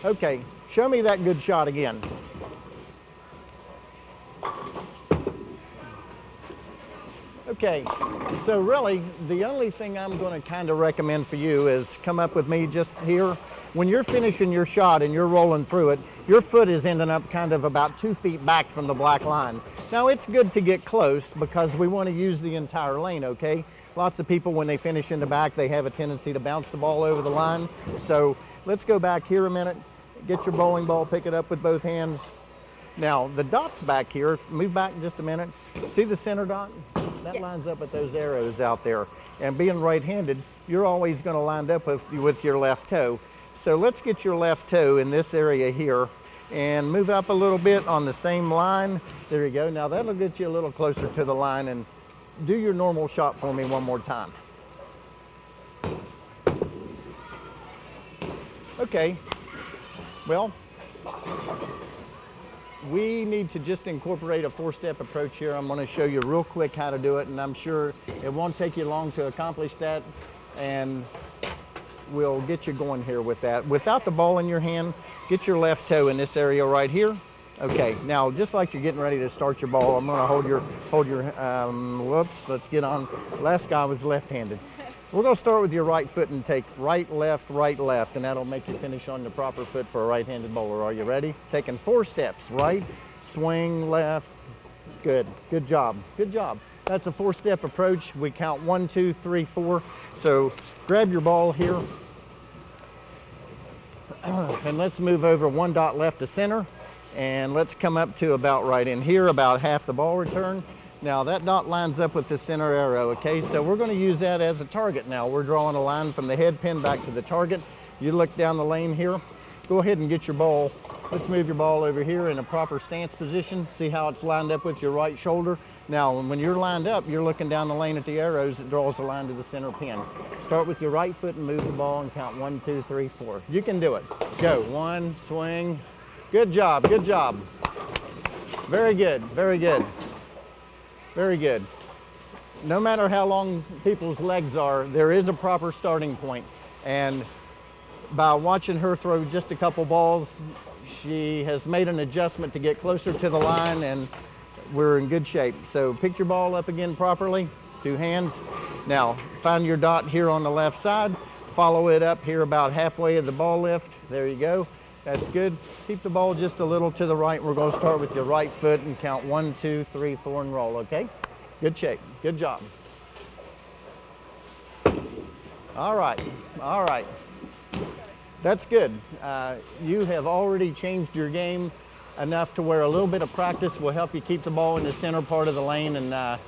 Okay, show me that good shot again. Okay, so really, the only thing I'm going to kind of recommend for you is come up with me just here. When you're finishing your shot and you're rolling through it, your foot is ending up kind of about 2 feet back from the black line. Now, it's good to get close because we want to use the entire lane, okay? Lots of people, when they finish in the back, they have a tendency to bounce the ball over the line. So let's go back here a minute, get your bowling ball, pick it up with both hands. Now, the dots back here, move back just a minute. See the center dot? That lines up with those arrows out there. And being right-handed, you're always going to line up with your left toe. So let's get your left toe in this area here and move up a little bit on the same line. There you go. Now that'll get you a little closer to the line, and do your normal shot for me one more time. Okay. Well, we need to just incorporate a 4-step approach here. I'm going to show you real quick how to do it, and I'm sure it won't take you long to accomplish that, and we'll get you going here with that. Without the ball in your hand, get your left toe in this area right here. Okay, now just like you're getting ready to start your ball, I'm going to hold your whoops, let's get on. Last guy was left-handed. We're going to start with your right foot and take right, left, and that'll make you finish on the proper foot for a right-handed bowler. Are you ready? Taking 4 steps, right, swing, left. Good, good job, good job. That's a 4-step approach. We count 1, 2, 3, 4. So grab your ball here, and let's move over 1 dot left to center, and let's come up to about right in here, about half the ball return. Now that dot lines up with the center arrow, okay? So we're going to use that as a target now. We're drawing a line from the head pin back to the target. You look down the lane here. Go ahead and get your ball. Let's move your ball over here in a proper stance position. See how it's lined up with your right shoulder? Now, when you're lined up, you're looking down the lane at the arrows. It draws a line to the center pin. Start with your right foot and move the ball and count 1, 2, 3, 4. You can do it. Go, 1, swing. Good job, good job. Very good, very good. Very good. No matter how long people's legs are, there is a proper starting point. And by watching her throw just a couple balls, she has made an adjustment to get closer to the line, and we're in good shape. So pick your ball up again properly, 2 hands. Now find your dot here on the left side, follow it up here about halfway of the ball lift. There you go. That's good. Keep the ball just a little to the right. We're going to start with your right foot and count 1, 2, 3, 4 and roll, okay? Good shape. Good job. All right. All right. That's good. You have already changed your game enough to where a little bit of practice will help you keep the ball in the center part of the lane, and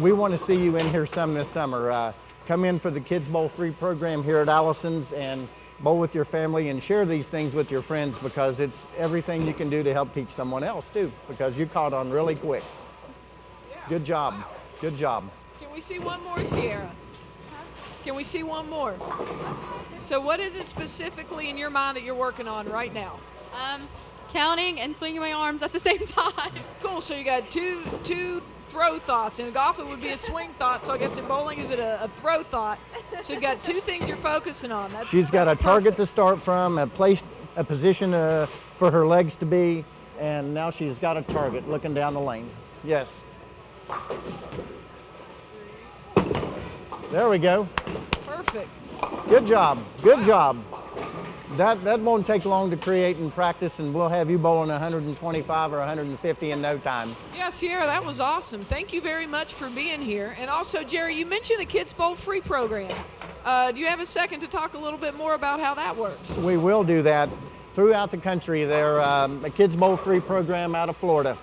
we want to see you in here some this summer. Come in for the Kids Bowl free program here at Allison's and bowl with your family and share these things with your friends, because it's everything you can do to help teach someone else too, because you caught on really quick. Good job. Good job.
Can we see one more, Sierra? Can we see one more? So what is it specifically in your mind that you're working on right now?
Counting and swinging my arms at the same time.
Cool, so you got two throw thoughts. In golf it would be a swing thought, so I guess in bowling is it a throw thought. So you've got 2 things you're focusing on.
She's got a target to start from, a position for her legs to be, and now she's got a target looking down the lane. Yes. There we go.
Perfect.
Good job. Good job. That won't take long to create and practice, and we'll have you bowling 125 or 150 in no time.
Yeah, Sierra, that was awesome. Thank you very much for being here. And also, Jerry, you mentioned the Kids Bowl Free program. Do you have a second to talk a little bit more about how that works?
We will do that. Throughout the country, they're a Kids Bowl Free program out of Florida.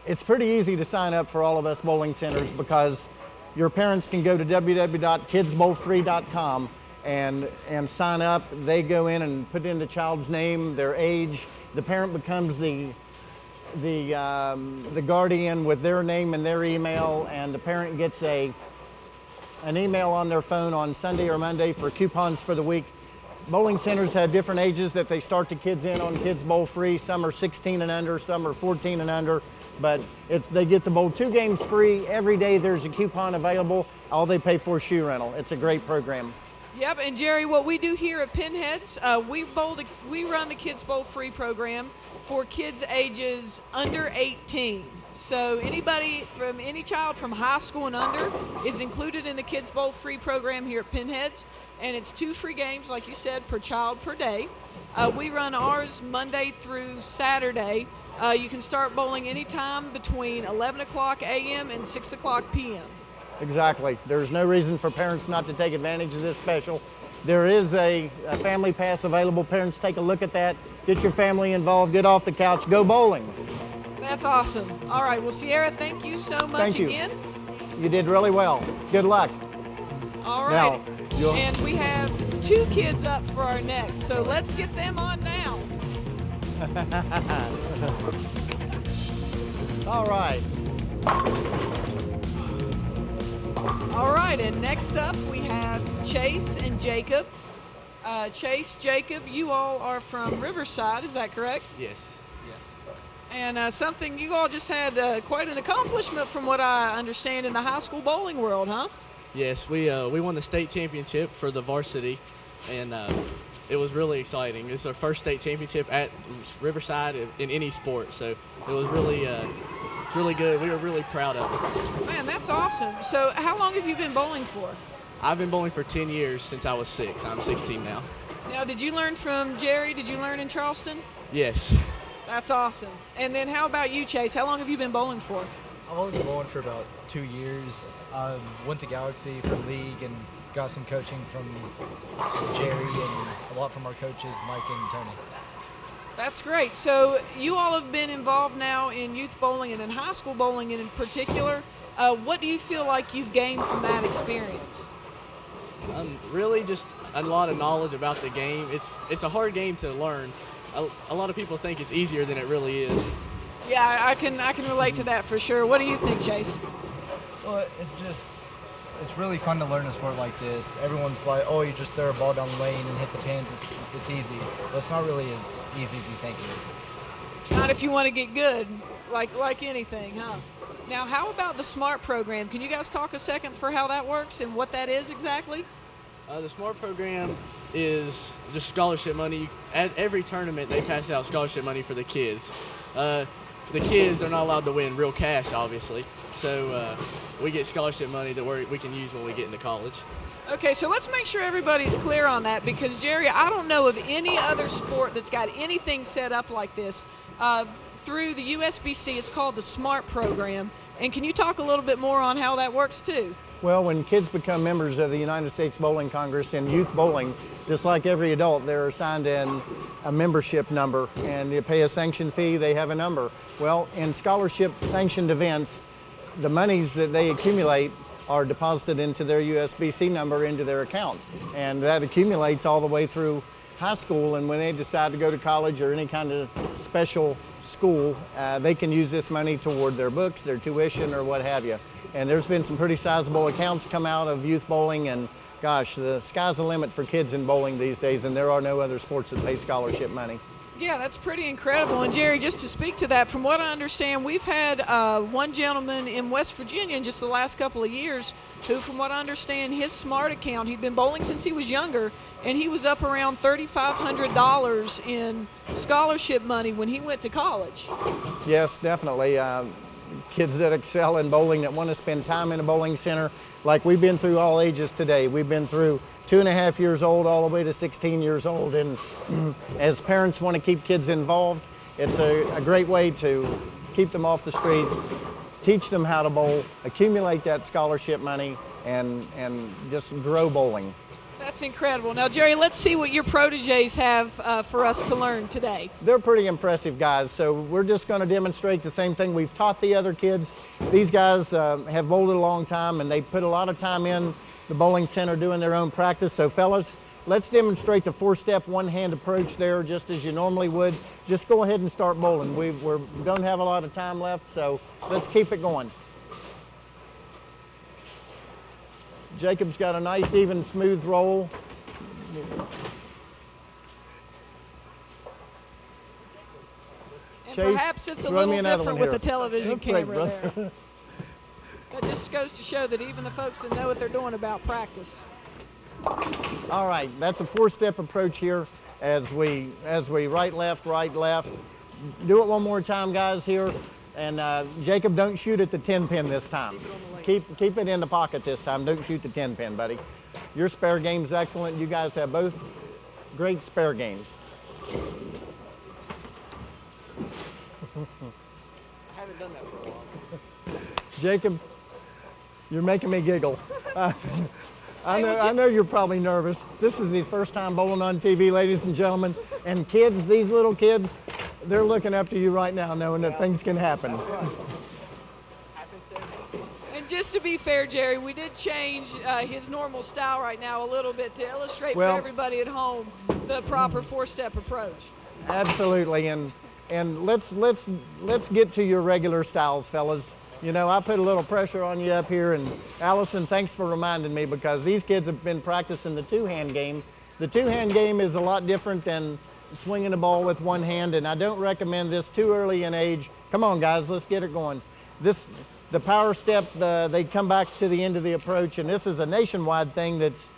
It's pretty easy to sign up for all of us bowling centers because your parents can go to www.kidsbowlfree.com and sign up. They go in and put in the child's name, their age. The parent becomes the guardian with their name and their email, and the parent gets an email on their phone on Sunday or Monday for coupons for the week. Bowling centers have different ages that they start the kids in on Kids Bowl Free. Some are 16 and under, some are 14 and under, but they get to bowl 2 games free. Every day there's a coupon available. All they pay for is shoe rental. It's a great program.
Yep, and Jerry, what we do here at Pinheads, we run the Kids Bowl Free program for kids ages under 18. So anybody from any child from high school and under is included in the Kids Bowl Free program here at Pinheads, and it's 2 free games, like you said, per child per day. We run ours Monday through Saturday. You can start bowling anytime between 11 o'clock a.m. and 6 o'clock p.m.
Exactly. There's no reason for parents not to take advantage of this special. There is a family pass available. Parents, take a look at that. Get your family involved. Get off the couch. Go bowling.
That's awesome. All right. Well, Sierra, thank you so much again.
You did really well. Good luck.
All right. Now, and we have 2 kids up for our next, so let's get them on now.
All right.
All right, and next up we have Chase and Jacob. Chase, Jacob, you all are from Riverside, is that correct?
Yes.
And something you all just had quite an accomplishment from what I understand in the high school bowling world, huh?
Yes, we won the state championship for the varsity, and it was really exciting. It's our first state championship at Riverside in any sport, so it was really good. We were really proud of it.
Man, that's awesome. So how long have you been bowling for?
I've been bowling for 10 years since I was 6. I'm 16 now.
Now, did you learn from Jerry? Did you learn in Charleston?
Yes.
That's awesome. And then how about you, Chase? How long have you been bowling for?
I've only been bowling for about 2 years. Went to Galaxy for league and got some coaching from Jerry and a lot from our coaches, Mike and Tony.
That's great. So you all have been involved now in youth bowling and in high school bowling in particular. What do you feel like you've gained from that experience?
Really just a lot of knowledge about the game. It's a hard game to learn. A lot of people think it's easier than it really is.
Yeah, I can relate to that for sure. What do you think, Chase?
Well, it's really fun to learn a sport like this. Everyone's like, oh, you just throw a ball down the lane and hit the pins. It's easy. But it's not really as easy as you think it is.
Not if you want to get good, like anything, huh? Now, how about the SMART program? Can you guys talk a second for how that works and what that is exactly?
The SMART program is just scholarship money. At every tournament, they pass out scholarship money for the kids. The kids are not allowed to win real cash, obviously. So we get scholarship money that we can use when we get into college.
Okay, so let's make sure everybody's clear on that because, Jerry, I don't know of any other sport that's got anything set up like this. Through the USBC, it's called the SMART program. And can you talk a little bit more on how that works, too?
Well, when kids become members of the United States Bowling Congress in youth bowling, just like every adult, they're assigned a membership number, and you pay a sanction fee, they have a number. Well, in scholarship sanctioned events, the monies that they accumulate are deposited into their USBC number into their account, and that accumulates all the way through high school, and when they decide to go to college or any kind of special school, they can use this money toward their books, their tuition, or what have you. And there's been some pretty sizable accounts come out of youth bowling, and gosh, the sky's the limit for kids in bowling these days, and there are no other sports that pay scholarship money.
Yeah, that's pretty incredible. And Jerry, just to speak to that, from what I understand, we've had one gentleman in West Virginia in just the last couple of years who, from what I understand, his SMART account, he'd been bowling since he was younger, and he was up around $3,500 in scholarship money when he went to college.
Yes, definitely. Kids that excel in bowling that want to spend time in a bowling center, like we've been through all ages today. We've been through 2.5 years old all the way to 16 years old. And as parents want to keep kids involved, it's a great way to keep them off the streets, teach them how to bowl, accumulate that scholarship money, and just grow bowling.
That's incredible. Now, Jerry, let's see what your proteges have for us to learn today.
They're pretty impressive guys, so we're just going to demonstrate the same thing we've taught the other kids. These guys have bowled a long time, and they put a lot of time in the bowling center doing their own practice. So, fellas, let's demonstrate the 4-step one-hand approach there just as you normally would. Just go ahead and start bowling. We don't have a lot of time left, so let's keep it going. Jacob's got a nice, even, smooth roll.
And
Chase,
perhaps it's a
throw me
little
another
different
one
with the
here.
television
That's great,
camera
brother.
there. That just goes to show that even the folks that know what they're doing about practice.
All right, that's a 4-step approach here as we right, left, right, left. Do it one more time, guys, here. And Jacob, don't shoot at the 10-pin this time. Keep it in the pocket this time. Don't shoot the 10-pin, buddy. Your spare game's excellent. You guys have both great spare games.
I haven't done that for a while.
Jacob, you're making me giggle. I know you're probably nervous. This is the first time bowling on TV, ladies and gentlemen. And kids, these little kids, they're looking up to you right now knowing that things can happen.
And just to be fair, Jerry, we did change his normal style right now a little bit to illustrate for everybody at home the proper 4-step approach.
Absolutely, and let's get to your regular styles, fellas. You know, I put a little pressure on you up here, and Allison, thanks for reminding me, because these kids have been practicing the 2-hand game. The 2-hand game is a lot different than swinging the ball with one hand, and I don't recommend this too early in age. Come on, guys, let's get it going. The power step, they come back to the end of the approach, and this is a nationwide thing that's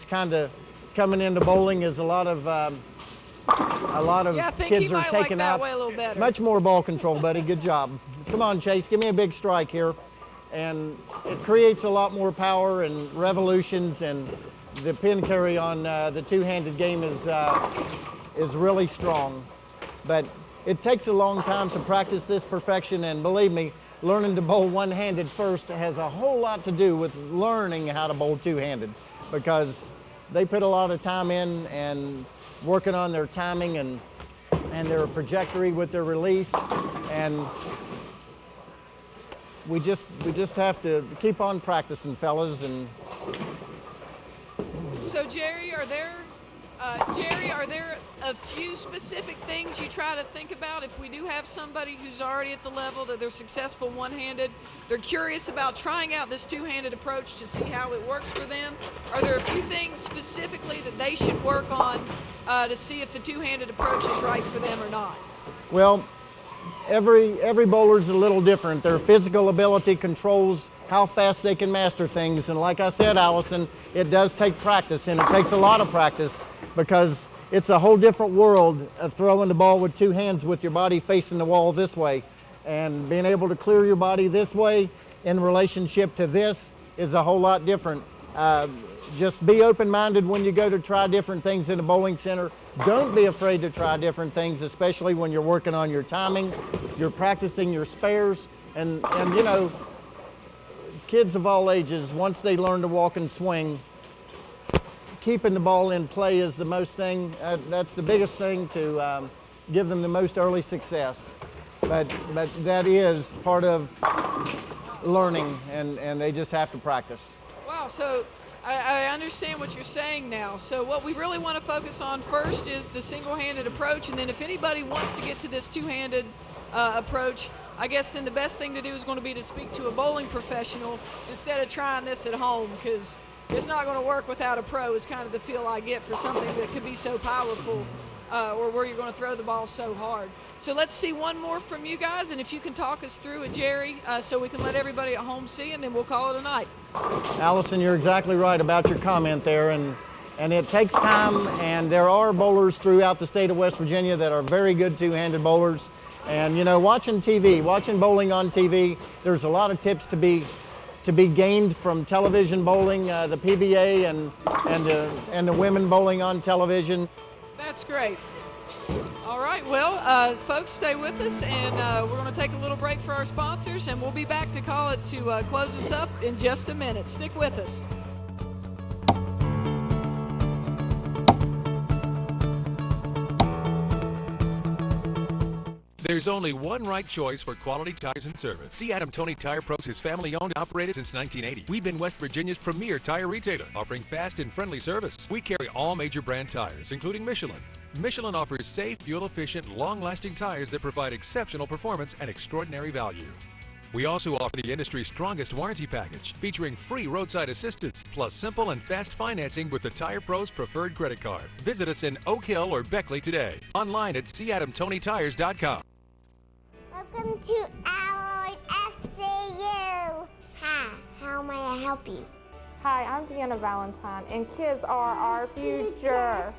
kind of coming into bowling. Is a lot of kids are taking up. Much more ball control, buddy. Good job. Come on, Chase, give me a big strike here. And it creates a lot more power and revolutions, and the pin carry on the 2-handed game is really strong. But it takes a long time to practice this perfection, and believe me, learning to bowl one-handed first has a whole lot to do with learning how to bowl 2-handed, because they put a lot of time in and working on their timing and their trajectory with their release, and we just have to keep on practicing, fellas. And
so, Jerry, are there a few specific things you try to think about if we do have somebody who's already at the level that they're successful one-handed, they're curious about trying out this 2-handed approach to see how it works for them? Are there a few things specifically that they should work on to see if the 2-handed approach is right for them or not?
Well, every bowler's a little different. Their physical ability controls how fast they can master things, and like I said, Allison, it does take practice, and it takes a lot of practice, because it's a whole different world of throwing the ball with 2 hands with your body facing the wall this way, and being able to clear your body this way in relationship to this is a whole lot different. Just be open-minded when you go to try different things in a bowling center. Don't be afraid to try different things, especially when you're working on your timing, you're practicing your spares, and you know, kids of all ages, once they learn to walk and swing, keeping the ball in play is the most thing. That's the biggest thing to give them the most early success. But that is part of learning, and they just have to practice.
Wow, so I understand what you're saying now. So what we really want to focus on first is the single-handed approach, and then if anybody wants to get to this 2-handed approach, I guess then the best thing to do is going to be to speak to a bowling professional instead of trying this at home, because it's not going to work without a pro is kind of the feel I get for something that could be so powerful or where you're going to throw the ball so hard. So let's see one more from you guys, and if you can talk us through it, Jerry, so we can let everybody at home see, and then we'll call it a night.
Allison, you're exactly right about your comment there, and it takes time, and there are bowlers throughout the state of West Virginia that are very good 2-handed bowlers. And you know, watching bowling on TV, there's a lot of tips to be to be gained from television bowling, the PBA and the women bowling on television.
That's great. All right, well, folks, stay with us, and we're going to take a little break for our sponsors, and we'll be back to call it to close us up in just a minute. Stick with us.
There's only one right choice for quality tires and service. See Adam Tony Tire Pros is family owned and operated since 1980. We've been West Virginia's premier tire retailer, offering fast and friendly service. We carry all major brand tires, including Michelin. Michelin offers safe, fuel-efficient, long-lasting tires that provide exceptional performance and extraordinary value. We also offer the industry's strongest warranty package, featuring free roadside assistance, plus simple and fast financing with the Tire Pros preferred credit card. Visit us in Oak Hill or Beckley today. Online at seadamtonytires.com.
Welcome to Alloy FCU. Hi, how may I help you?
Hi, I'm Deanna Valentine, and kids are our future.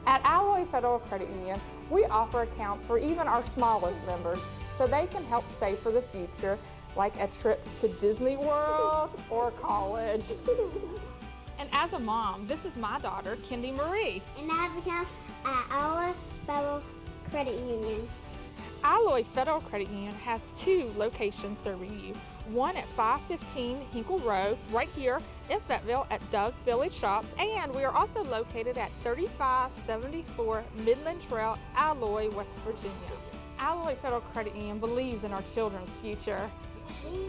At Alloy Federal Credit Union, we offer accounts for even our smallest members so they can help save for the future, like a trip to Disney World or college. And as a mom, this is my daughter, Kendi Marie.
And I have accounts at Alloy Federal Credit Union.
Alloy Federal Credit Union has 2 locations serving you. One at 515 Hinkle Road, right here in Fayetteville at Doug Village Shops, and we are also located at 3574 Midland Trail, Alloy, West Virginia. Alloy Federal Credit Union believes in our children's future.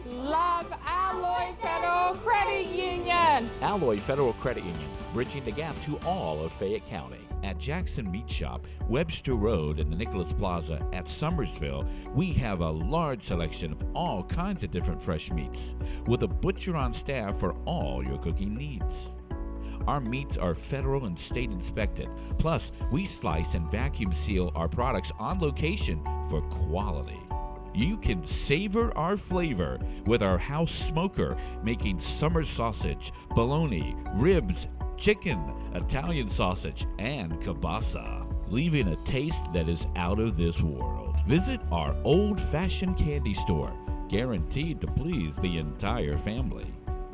Love Alloy Federal Credit Union!
Alloy Federal Credit Union, bridging the gap to all of Fayette County. At Jackson Meat Shop, Webster Road, and the Nicholas Plaza at Summersville, we have a large selection of all kinds of different fresh meats, with a butcher on staff for all your cooking needs. Our meats are federal and state inspected. Plus, we slice and vacuum seal our products on location for quality. You can savor our flavor with our house smoker, making summer sausage, bologna, ribs, chicken, Italian sausage, and kielbasa, leaving a taste that is out of this world. Visit our old-fashioned candy store, guaranteed to please the entire family.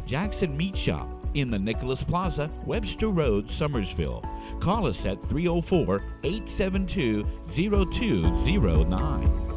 Jackson Meat Shop in the Nicholas Plaza, Webster Road, Summersville. Call us at 304-872-0209.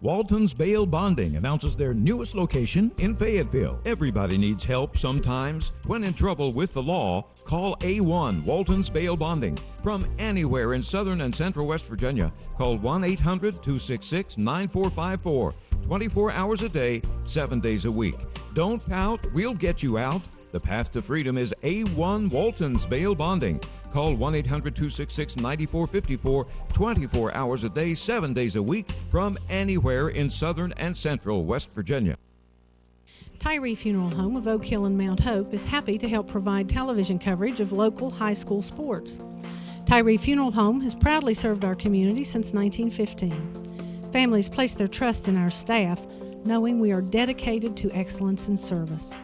Walton's Bail Bonding announces their newest location in Fayetteville. Everybody needs help sometimes. When in trouble with the law, call A1 Walton's Bail Bonding. From anywhere in southern and central West Virginia, call 1-800-266-9454. 24 hours a day, 7 days a week. Don't pout, we'll get you out. The path to freedom is A1 Walton's Bail Bonding. Call 1-800-266-9454, 24 hours a day, 7 days a week, from anywhere in southern and central West Virginia.
Tyree Funeral Home of Oak Hill and Mount Hope is happy to help provide television coverage of local high school sports. Tyree Funeral Home has proudly served our community since 1915. Families place their trust in our staff, knowing we are dedicated to excellence in service.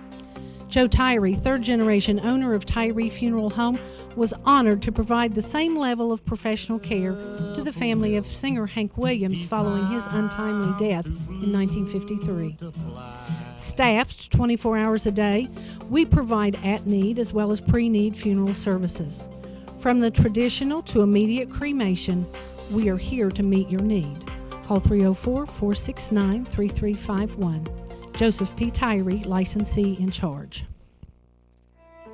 Joe Tyree, third-generation owner of Tyree Funeral Home, was honored to provide the same level of professional care to the family of singer Hank Williams following his untimely death in 1953. Staffed 24 hours a day, we provide at-need as well as pre-need funeral services. From the traditional to immediate cremation, we are here to meet your need. Call 304-469-3351. Joseph P. Tyree, licensee in charge.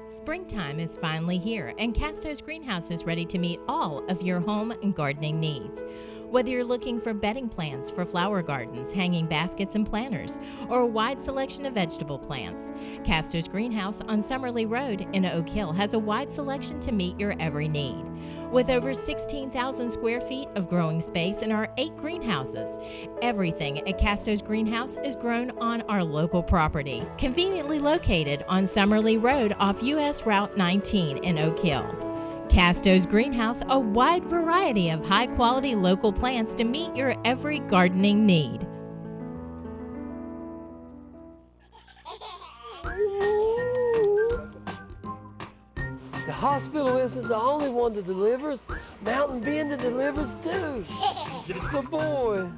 Springtime is finally here, and Casto's Greenhouse is ready to meet all of your home and gardening needs. Whether you're looking for bedding plants for flower gardens, hanging baskets and planters, or a wide selection of vegetable plants, Casto's Greenhouse on Summerlee Road in Oak Hill has a wide selection to meet your every need. With over 16,000 square feet of growing space in our 8 greenhouses, everything at Casto's Greenhouse is grown on our local property, conveniently located on Summerlee Road off US Route 19 in Oak Hill. Casto's Greenhouse, a wide variety of high-quality local plants to meet your every gardening need.
The hospital isn't the only one that delivers. Mountain Bend delivers too. It's a boy.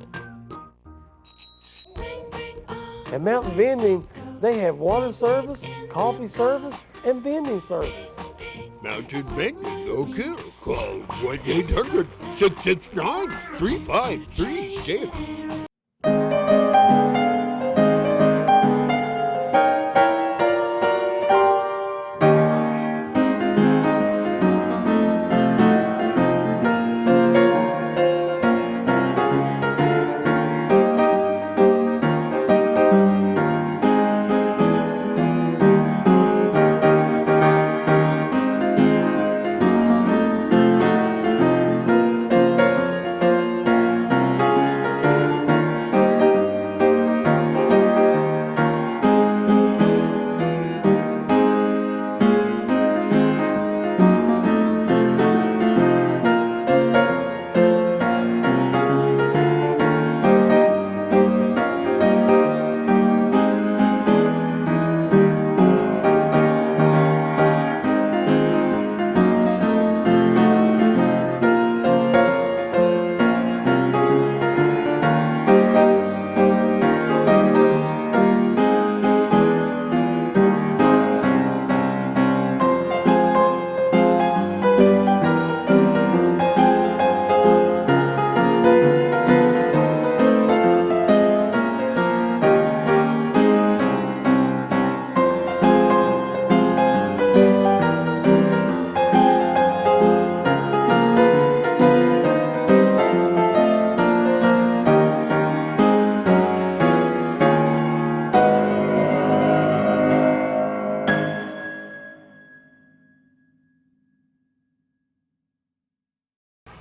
At Mountain Vending, they have water service, coffee service, and vending service.
Mountain Vending, no kill. Call 1-800-669-3536.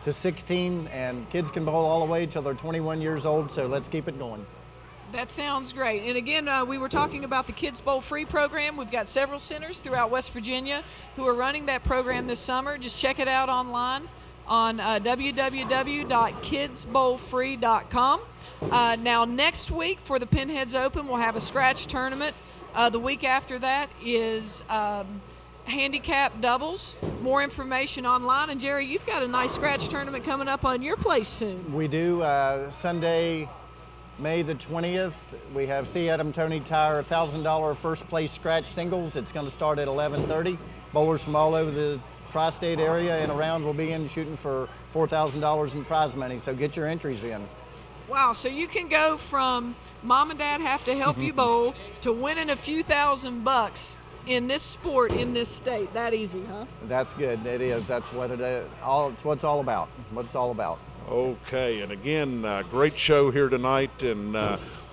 To 16, and kids can bowl all the way till they're 21 years old, so let's keep it going.
That sounds great. And again, we were talking about the Kids Bowl Free program. We've got several centers throughout West Virginia who are running that program this summer. Just check it out online on www.kidsbowlfree.com. Now, next week for the Pinheads Open, we'll have a scratch tournament. The week after that is handicap doubles. More information online. And Jerry, you've got a nice scratch tournament coming up on your place soon.
We do. Sunday, May the 20th, we have C. Adam Tony Tire $1,000 first place scratch singles. It's going to start at 11:30. Bowlers from all over the tri-state area and around will be in shooting for $4,000 in prize money. So get your entries in.
Wow, so you can go from mom and dad have to help you bowl to winning a few $1,000 in this sport in this state. That easy, huh?
That's good. It is. That's what it is. It's what it's all about. What it's all about.
Okay, and again, great show here tonight, and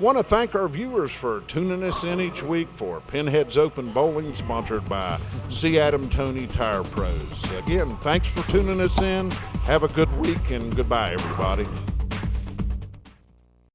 want to thank our viewers for tuning us in each week for Pinheads Open Bowling, sponsored by C. Adam Tony Tire Pros. Again, thanks for tuning us in. Have a good week, and goodbye, everybody.